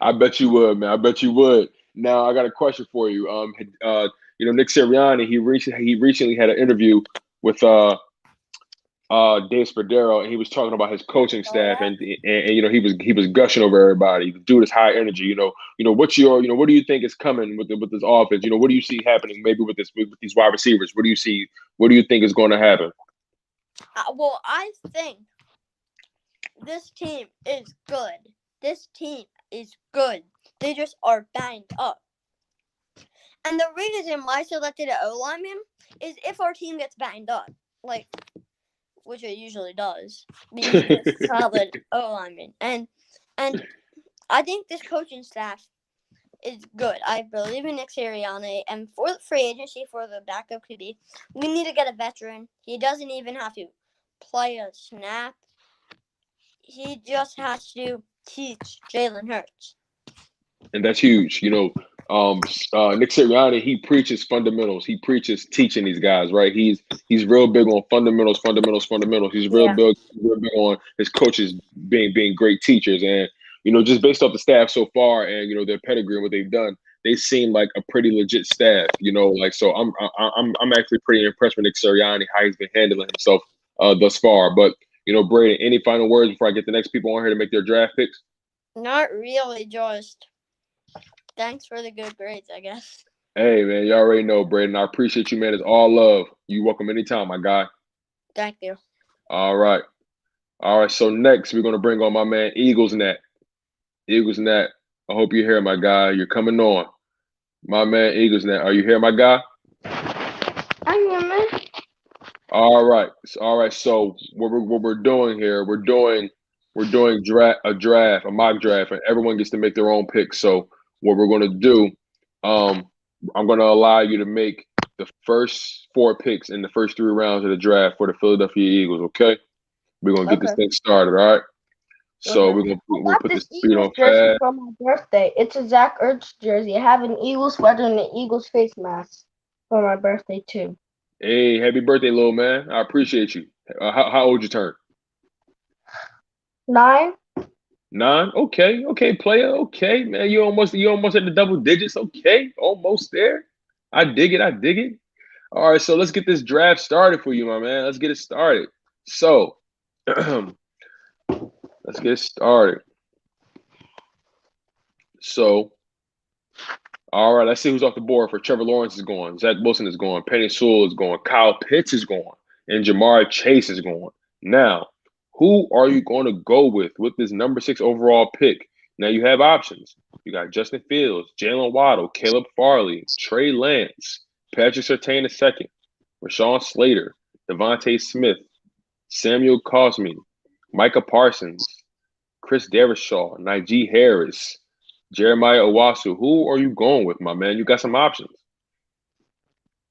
I bet you would, man. I bet you would. Now I got a question for you. Nick Sirianni, he recently had an interview with Dave Spadaro, and he was talking about his coaching staff, and he was gushing over everybody. The dude is high energy. What do you think is coming with this offense? What do you see happening maybe with these wide receivers? What do you see? What do you think is going to happen? Well, I think this team is good. This team is good. They just are banged up. And the reason why I selected an O-lineman is if our team gets banged up, like, which it usually does, we need a solid O-lineman. And I think this coaching staff is good. I believe in Nick Sirianni. And for the free agency, for the backup QB, we need to get a veteran. He doesn't even have to play a snap. He just has to teach Jalen Hurts. And that's huge. Nick Sirianni, he preaches fundamentals. He preaches teaching these guys, right? He's real big on fundamentals. He's real big on his coaches being great teachers. And just based off the staff so far, and their pedigree and what they've done, they seem like a pretty legit staff. So I'm actually pretty impressed with Nick Sirianni, how he's been handling himself thus far. But Brayden, any final words before I get the next people on here to make their draft picks? Not really, just thanks for the good grades, I guess. Hey, man, you already know, Brayden. I appreciate you, man. It's all love. You welcome anytime, my guy. Thank you. All right. So next, we're going to bring on my man, Eagles Nat. Eagles Nat, I hope you're here, my guy. You're coming on. My man, Eagles Nat, are you here, my guy? I'm here, man. All right. So what we're doing here, we're doing a mock draft, and everyone gets to make their own pick. So what we're going to do, I'm going to allow you to make the first 4 picks in the first 3 rounds of the draft for the Philadelphia Eagles. Okay, we're going to get this thing started. All right. So we'll put this speed on jersey for my birthday. It's a Zach Ertz jersey. I have an Eagles sweater and an Eagles face mask for my birthday too. Hey, happy birthday, little man! I appreciate you. How old you turn? 9. 9? Okay, player. Okay, man, you almost at the double digits. Okay, almost there. I dig it. All right, so let's get this draft started for you, my man. Let's get it started. So, let's get started. So, all right, let's see who's off the board. For Trevor Lawrence is going, Zach Wilson is going, Penny Sewell is going, Kyle Pitts is going, and Jamar Chase is going. Now, who are you going to go with this number 6 overall pick? Now you have options. You got Justin Fields, Jalen Waddle, Caleb Farley, Trey Lance, Patrick Surtain II, Rashawn Slater, Devontae Smith, Samuel Cosme, Micah Parsons, Chris Derrishaw, Najee Harris, Jeremiah Owasu. Who are you going with, my man? You got some options.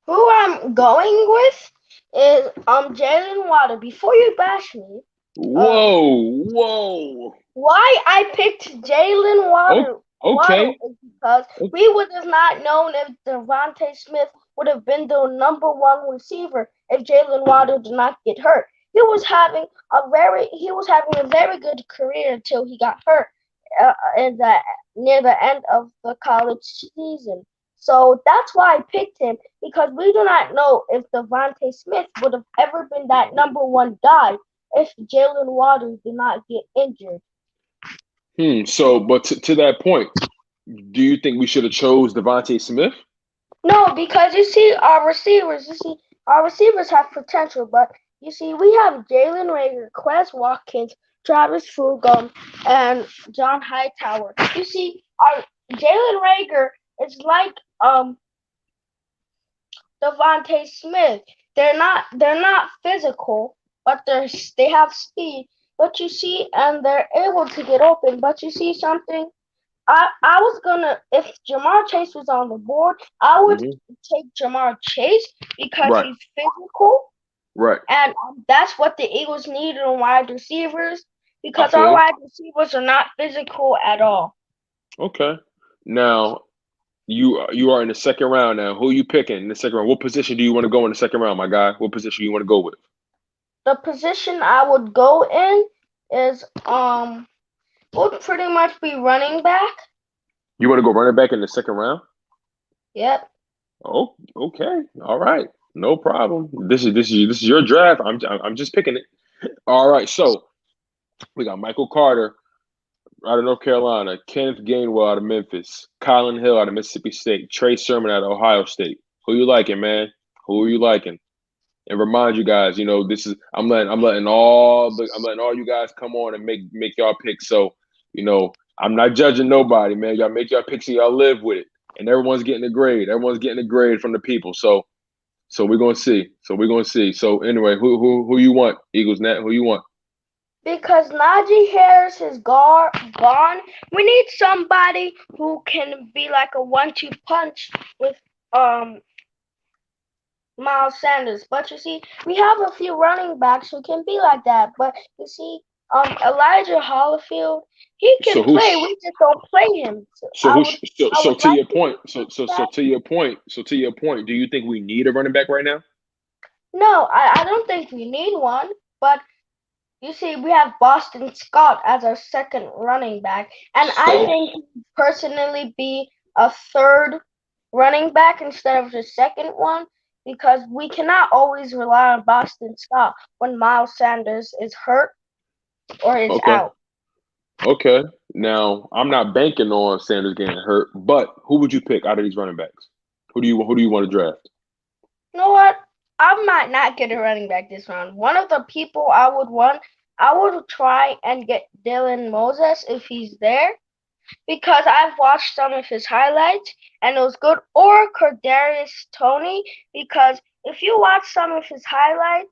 Who I'm going with is Jalen Waddle. Before you bash me. Whoa. Why I picked Jalen Waddle? Okay. Waddle is because we would have not known if Devontae Smith would have been the number 1 receiver if Jalen Waddle did not get hurt. He was having a very good career until he got hurt near the end of the college season. So that's why I picked him, because we do not know if Devontae Smith would have ever been that number 1 guy if Jalen Waddle did not get injured. So, but to that point, do you think we should have chose Devontae Smith? No, because our receivers have potential, but you see, we have Jalen Reagor, Quez Watkins, Travis Fulgham, and John Hightower. You see, our Jalen Reagor is like Devontae Smith. they're not physical, but they have speed. But you see, and they're able to get open. But you see something. I was gonna if Jamar Chase was on the board, I would take Jamar Chase because Right. he's physical, Right. and that's what the Eagles need in wide receivers because feel our you. wide receivers are not physical at all. Okay. Now you are in the second round now. Who are you picking in the second round? What position do you want to go in the second round, my guy? What position do you want to go with? The position I would go in is would pretty much be running back. You want to go running back in the second round? Yep. Oh, okay. All right. No problem. This is your draft. I'm just picking it. All right. So we got Michael Carter out of North Carolina, Kenneth Gainwell out of Memphis, Colin Hill out of Mississippi State, Trey Sermon out of Ohio State. Who you liking, man? Who are you liking? And remind you guys, this is I'm letting all you guys come on and make y'all picks. So, I'm not judging nobody, man. Y'all make y'all picks and y'all live with it. And everyone's getting a grade. Everyone's getting a grade from the people. So we're gonna see. So anyway, who you want, Eagles Net? Who you want? Because Najee Harris is gone, we need somebody who can be like a 1-2 punch with Miles Sanders. But you see, we have a few running backs who can be like that. But you see, Elijah Holyfield, he can play. We just don't play him. To your point. To your point, do you think we need a running back right now? No, I don't think we need one. But you see, we have Boston Scott as our second running back, and I think he would personally be a third running back instead of the second one because we cannot always rely on Boston Scott when Miles Sanders is hurt or is out. Okay. Now I'm not banking on Sanders getting hurt, but who would you pick out of these running backs? Who do you want to draft? You know what? I might not get a running back this round. One of the people I would try and get Dylan Moses if he's there. Because I've watched some of his highlights and it was good, or Kadarius Toney, because if you watch some of his highlights,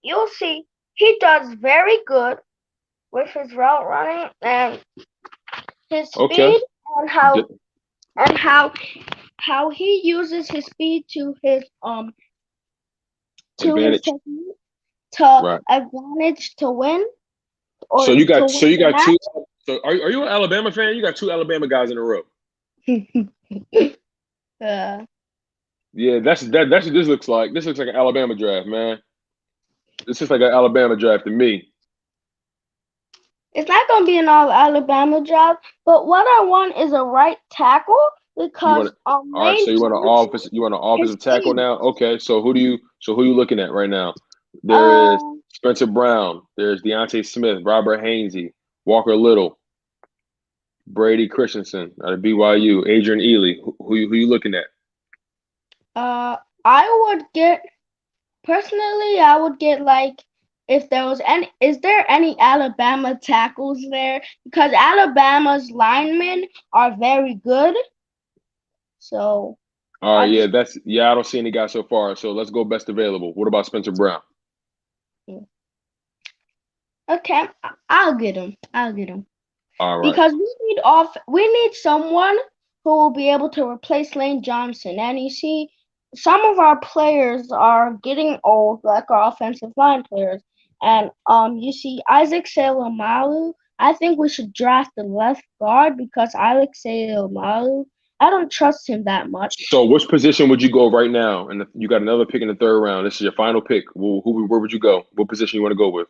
you'll see he does very good with his route running and his speed and how he uses his speed to his advantage. Advantage to win. So you got two. So are you an Alabama fan? You got two Alabama guys in a row. Yeah, that's what this looks like. This looks like an Alabama draft, man. This is like an Alabama draft to me. It's not gonna be an all Alabama draft, but what I want is a right tackle because all right. So you want an offensive tackle now? Okay. So who you looking at right now? There is Spencer Brown. There's Deontay Smith, Robert Hainsey, Walker Little, Brady Christensen out of BYU, Adrian Ely. Who you looking at? I would get like if there was any. Is there any Alabama tackles there? Because Alabama's linemen are very good. So. All right. I don't see any guys so far. So let's go best available. What about Spencer Brown? Okay, I'll get him. All right. Because we need someone who will be able to replace Lane Johnson. And you see, some of our players are getting old, like our offensive line players. And you see, Isaac Seumalo, I think we should draft the left guard because Isaac Seumalo, I don't trust him that much. So which position would you go right now? And you got another pick in the third round. This is your final pick. Where would you go? What position you want to go with?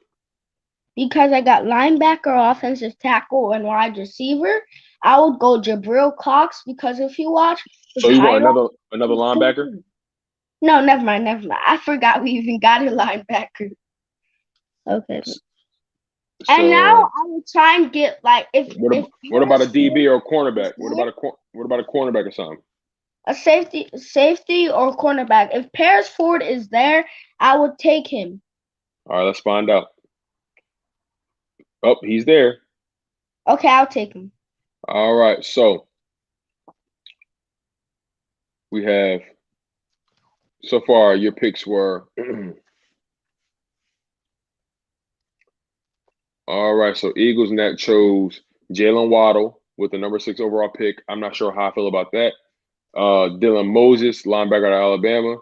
Because I got linebacker, offensive tackle, and wide receiver, I would go Jabril Cox because if you watch. So you want another linebacker? No, never mind. I forgot we even got a linebacker. Okay. And now I will try and get like what about a DB or a cornerback? What about a cornerback or something? A safety or cornerback. If Paris Ford is there, I would take him. All right, let's find out. Oh, he's there. Okay, I'll take him. All right, so we have So far, your picks were all right. So Eagles net chose Jalen Waddle with the number 6 overall pick. I'm not sure how I feel about that. Dylan Moses, linebacker out of Alabama.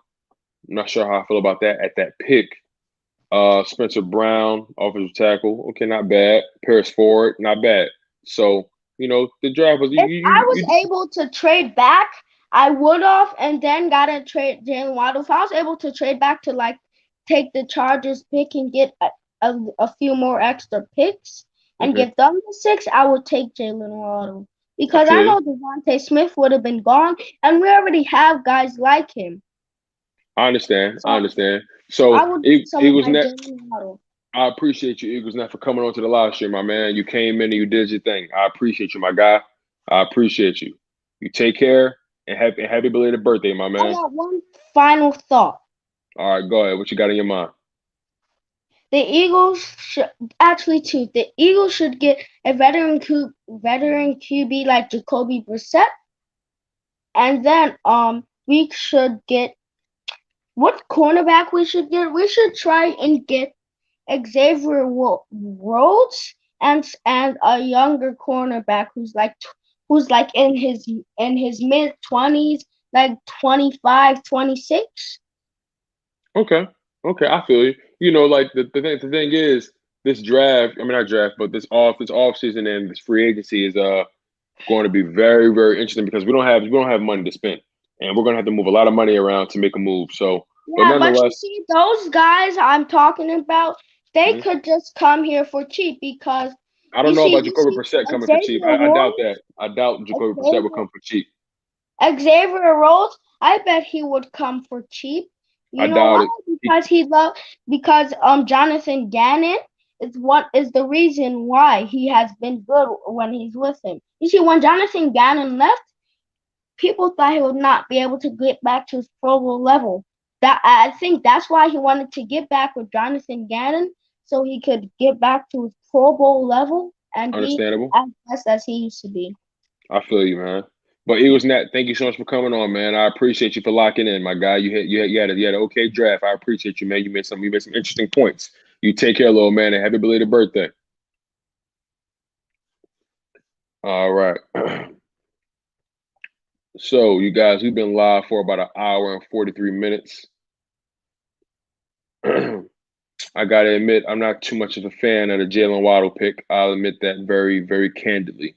I'm not sure how I feel about that at that pick. Spencer Brown, offensive tackle. Okay, not bad. Paris Ford, not bad. So, the draft was If I was able to trade back, I would have, and then got to trade Jalen Waddle. If I was able to trade back to take the Chargers pick and get a few more extra picks and give them the 6, I would take Jalen Waddle because I know Devontae Smith would have been gone, and we already have guys like him. I understand. So I would Eagles net. Jalen Waddle. I appreciate you, Eagles net, for coming on to the live stream, my man. You came in and you did your thing. I appreciate you, my guy. I appreciate you. You take care and happy belated birthday, my man. I got one final thought. All right, go ahead. What you got in your mind? The Eagles should actually two. The Eagles should get a veteran QB like Jacoby Brissett, and then we should get what cornerback we should get. We should try and get Xavier Rhodes and a younger cornerback who's like in his mid-20s, like 25, 26. Okay, I feel you. Like the thing is, this draft. I mean, not draft, but this off season and this free agency is going to be very, very interesting because we don't have money to spend, and we're going to have to move a lot of money around to make a move. So, yeah, but you see, those guys I'm talking about, they could just come here for cheap because I don't know about Jacoby Brissett coming for cheap. I doubt that. I doubt Jacoby Brissett would come for cheap. Xavier Rhodes, I bet he would come for cheap. You know why? Because Jonathan Gannon is the reason why he has been good when he's with him. You see, when Jonathan Gannon left, people thought he would not be able to get back to his Pro Bowl level. That I think that's why he wanted to get back with Jonathan Gannon, so he could get back to his Pro Bowl level and be as best as he used to be. I feel you, man. But Eagles Nat, thank you so much for coming on, man. I appreciate you for locking in, my guy. You had an okay draft. I appreciate you, man. You made some interesting points. You take care, little man, and happy belated birthday. All right. So, you guys, we've been live for about an hour and 43 minutes. I gotta admit, I'm not too much of a fan of the Jalen Waddle pick. I'll admit that very, very candidly.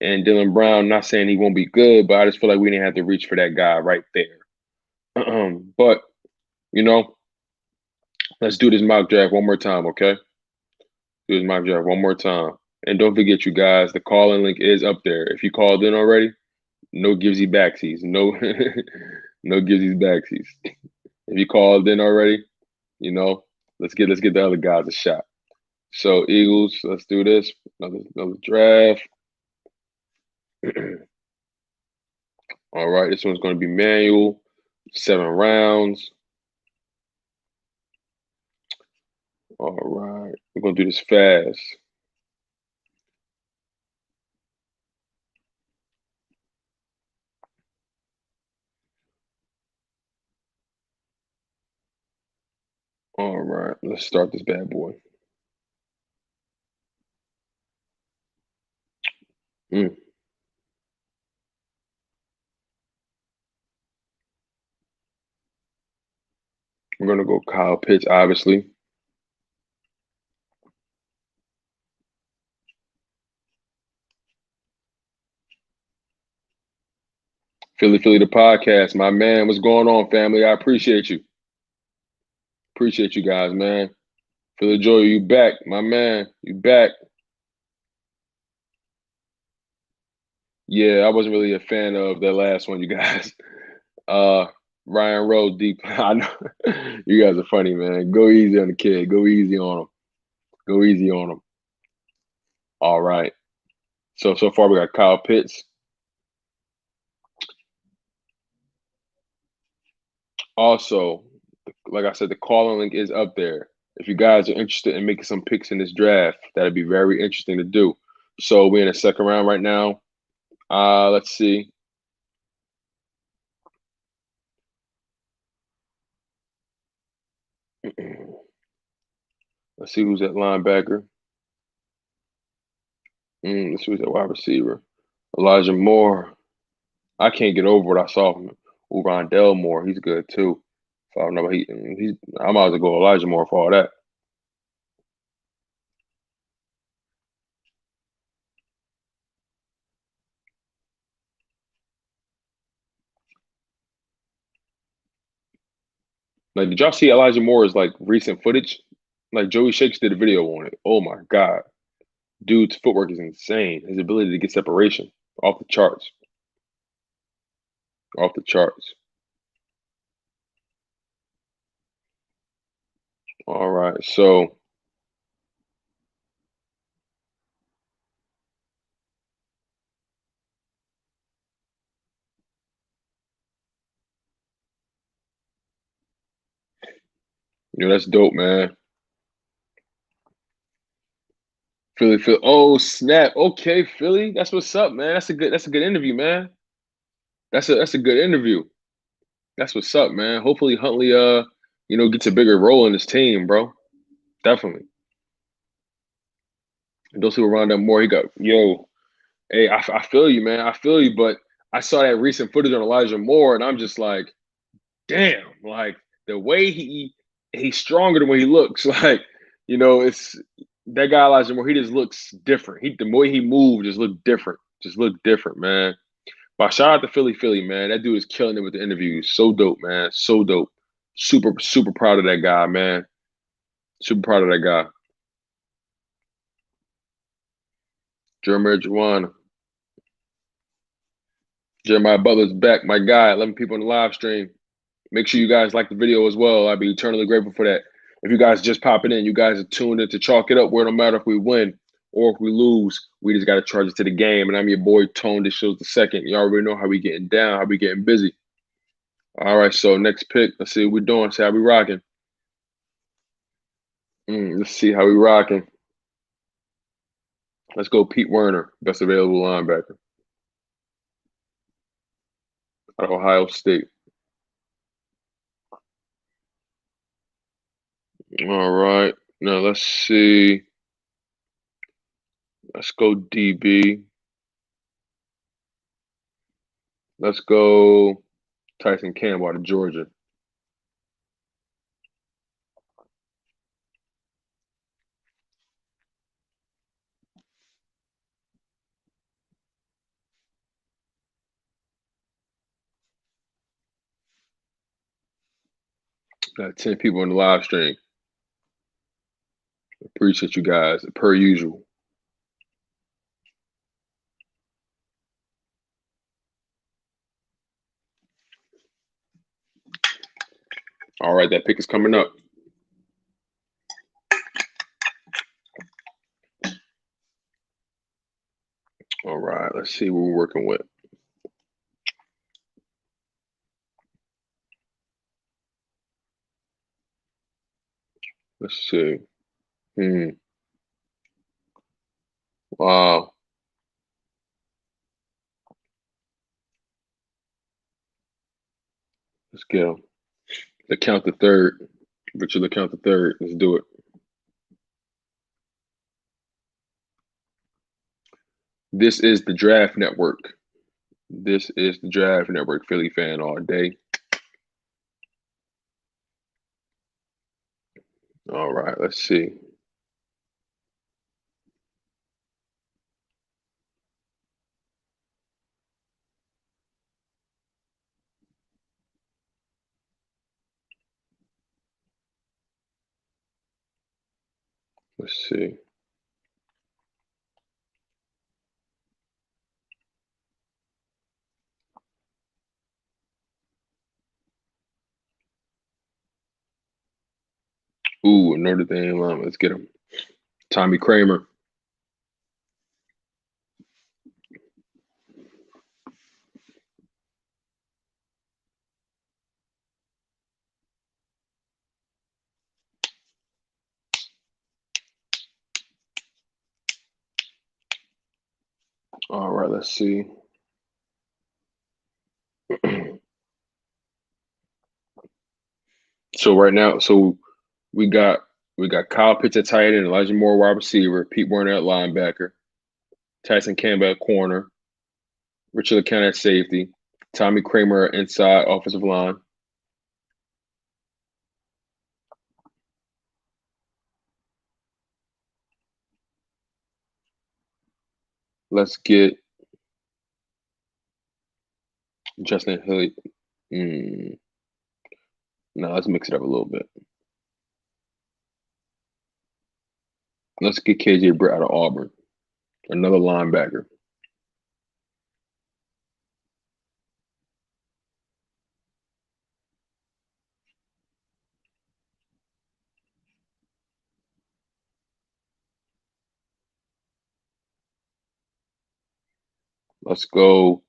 And Dylan Brown, not saying he won't be good, but I just feel like we didn't have to reach for that guy right there. But, let's do this mock draft one more time, okay? Do this mock draft one more time. And don't forget, you guys, the call-in link is up there. If you called in already, no givesy backsies. No, no givesy backsies. If you called in already, let's get the other guys a shot. So, Eagles, let's do this. Another draft. All right, this one's going to be manual, 7 rounds. All right, we're going to do this fast. All right, let's start this bad boy. We're going to go Kyle Pitts, obviously. Philly the podcast, my man. What's going on, family? I appreciate you. Appreciate you guys, man. Philly Joy, you back, my man. You back. Yeah, I wasn't really a fan of that last one, you guys. Ryan Rowe, deep. I know you guys are funny, man. Go easy on the kid. Go easy on him. Go easy on him. All right. So far we got Kyle Pitts. Also, like I said, the calling link is up there. If you guys are interested in making some picks in this draft, that'd be very interesting to do. So we're in the second round right now. Let's see. Let's see who's at linebacker. Let's see who's at wide receiver. Elijah Moore. I can't get over what I saw from him. Ooh, Rondell Moore. He's good too. So I don't know. I might as well go Elijah Moore for all that. Like, did y'all see Elijah Moore's like recent footage? Like Joey Shakes did a video on it. Oh my God. Dude's footwork is insane. His ability to get separation off the charts. Off the charts. All right. So that's dope, man. Philly. Oh, snap. Okay, Philly. That's what's up, man. That's a good interview, man. That's a good interview. That's what's up, man. Hopefully Huntley gets a bigger role in this team, bro. Definitely. And those who around him more, hey, I feel you, man. I feel you, but I saw that recent footage on Elijah Moore, and I'm just like, damn, like the way he's stronger than what he looks. Like, it's that guy Elijah Moore, he just looks different. The way he moves just look different. Just look different, man. But shout out to Philly, man. That dude is killing it with the interviews. So dope, man. So dope. Super, super proud of that guy, man. Super proud of that guy. Jeremiah Butler's back, my guy. 11 people in the live stream. Make sure you guys like the video as well. I'd be eternally grateful for that. If you guys just popping in, you guys are tuned in to Chalk It Up, where no matter if we win or if we lose, we just got to charge it to the game. And I'm your boy, Tone DeShields II. You already know how we getting down, how we getting busy. All right, so next pick. Let's see what we're doing. See how we rocking. Let's see how we rocking. Let's go Pete Werner, best available linebacker out of Ohio State. All right. Now let's see. Let's go DB. Let's go Tyson Campbell out of Georgia. Got 10 people in the live stream. Appreciate you guys, per usual. All right, that pick is coming up. All right, let's see what we're working with. Let's see. Wow. Let's get him. The count the third. Richard, the count the third. Let's do it. This is the Draft Network. This is the Draft Network. Philly fan all day. All right, let's see. Let's see. Ooh, Notre Dame lineman. Let's get him. Tommy Kramer. All right, let's see. So right now, We got Kyle Pitts at tight end, Elijah Moore wide receiver, Pete Werner at linebacker, Tyson Campbell at corner, Richard LeCount at safety, Tommy Kramer inside offensive line. Let's get Justin Hilliard. No, let's mix it up a little bit. Let's get KJ Britt out of Auburn, another linebacker. Let's go.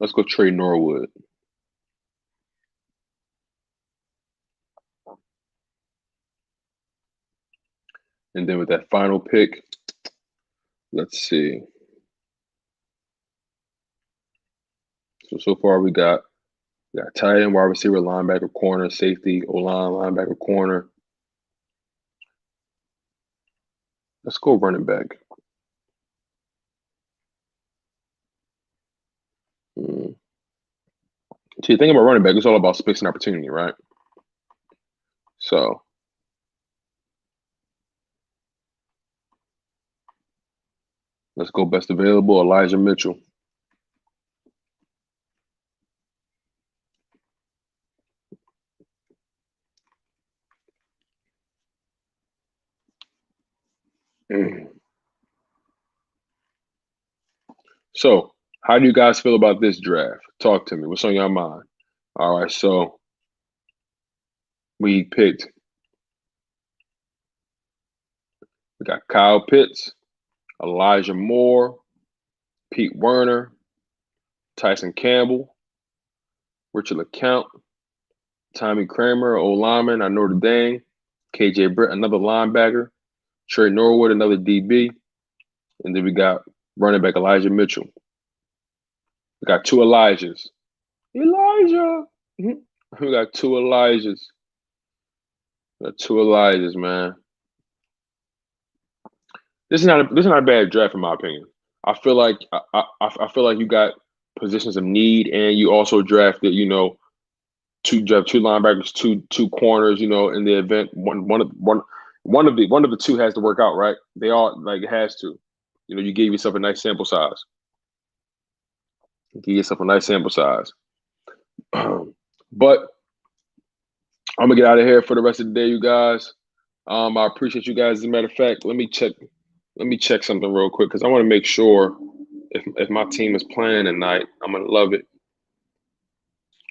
Let's go Trey Norwood. And then with that final pick, let's see. So far we got tight end, wide receiver, linebacker, corner, safety, O-line, linebacker, corner. Let's go running back. See, the thing about running back, it's all about space and opportunity, right? So let's go best available, Elijah Mitchell. So, how do you guys feel about this draft? Talk to me. What's on your mind? All right, so we got Kyle Pitts, Elijah Moore, Pete Werner, Tyson Campbell, Richard LeCount, Tommy Kramer, O-lineman at Notre Dame, KJ Britt, another linebacker, Trey Norwood, another DB, and then we got running back Elijah Mitchell. We got two Elijahs. Elijah. We got two Elijahs. Man. This is not a bad draft in my opinion. I feel like you got positions of need, and you also drafted, two linebackers, two corners, in the event one of the two has to work out, right? They all it has to. You gave yourself a nice sample size. But I'm gonna get out of here for the rest of the day, you guys. I appreciate you guys. As a matter of fact, let me check something real quick because I want to make sure if my team is playing tonight, I'm gonna love it.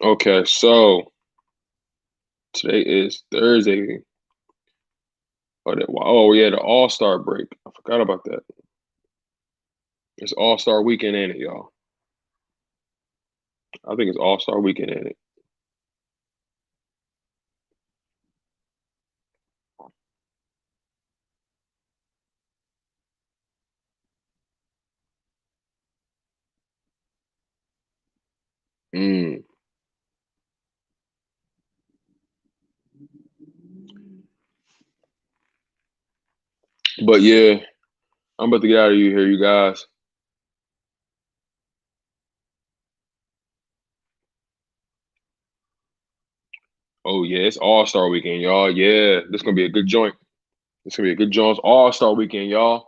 Okay, so today is Thursday. Oh yeah, the All-Star break. I forgot about that. It's All-Star weekend, ain't it, y'all? I think it's All-Star weekend, ain't it? But yeah, I'm about to get out of here, you guys. Oh yeah, it's All-Star weekend, y'all. Yeah, this is gonna be a good joint. It's All-Star weekend, y'all.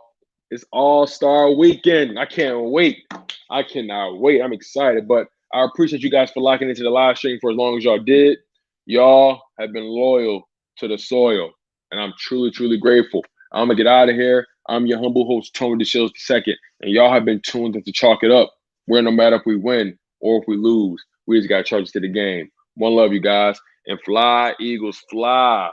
It's All-Star weekend. I can't wait. I cannot wait. I'm excited. But I appreciate you guys for locking into the live stream for as long as y'all did. Y'all have been loyal to the soil, and I'm truly, truly grateful. I'm gonna get out of here. I'm your humble host, Tony DeShields II, and y'all have been tuned into Chalk It Up, where no matter if we win or if we lose, we just got charges to the game. One love, you guys, and fly, Eagles, fly.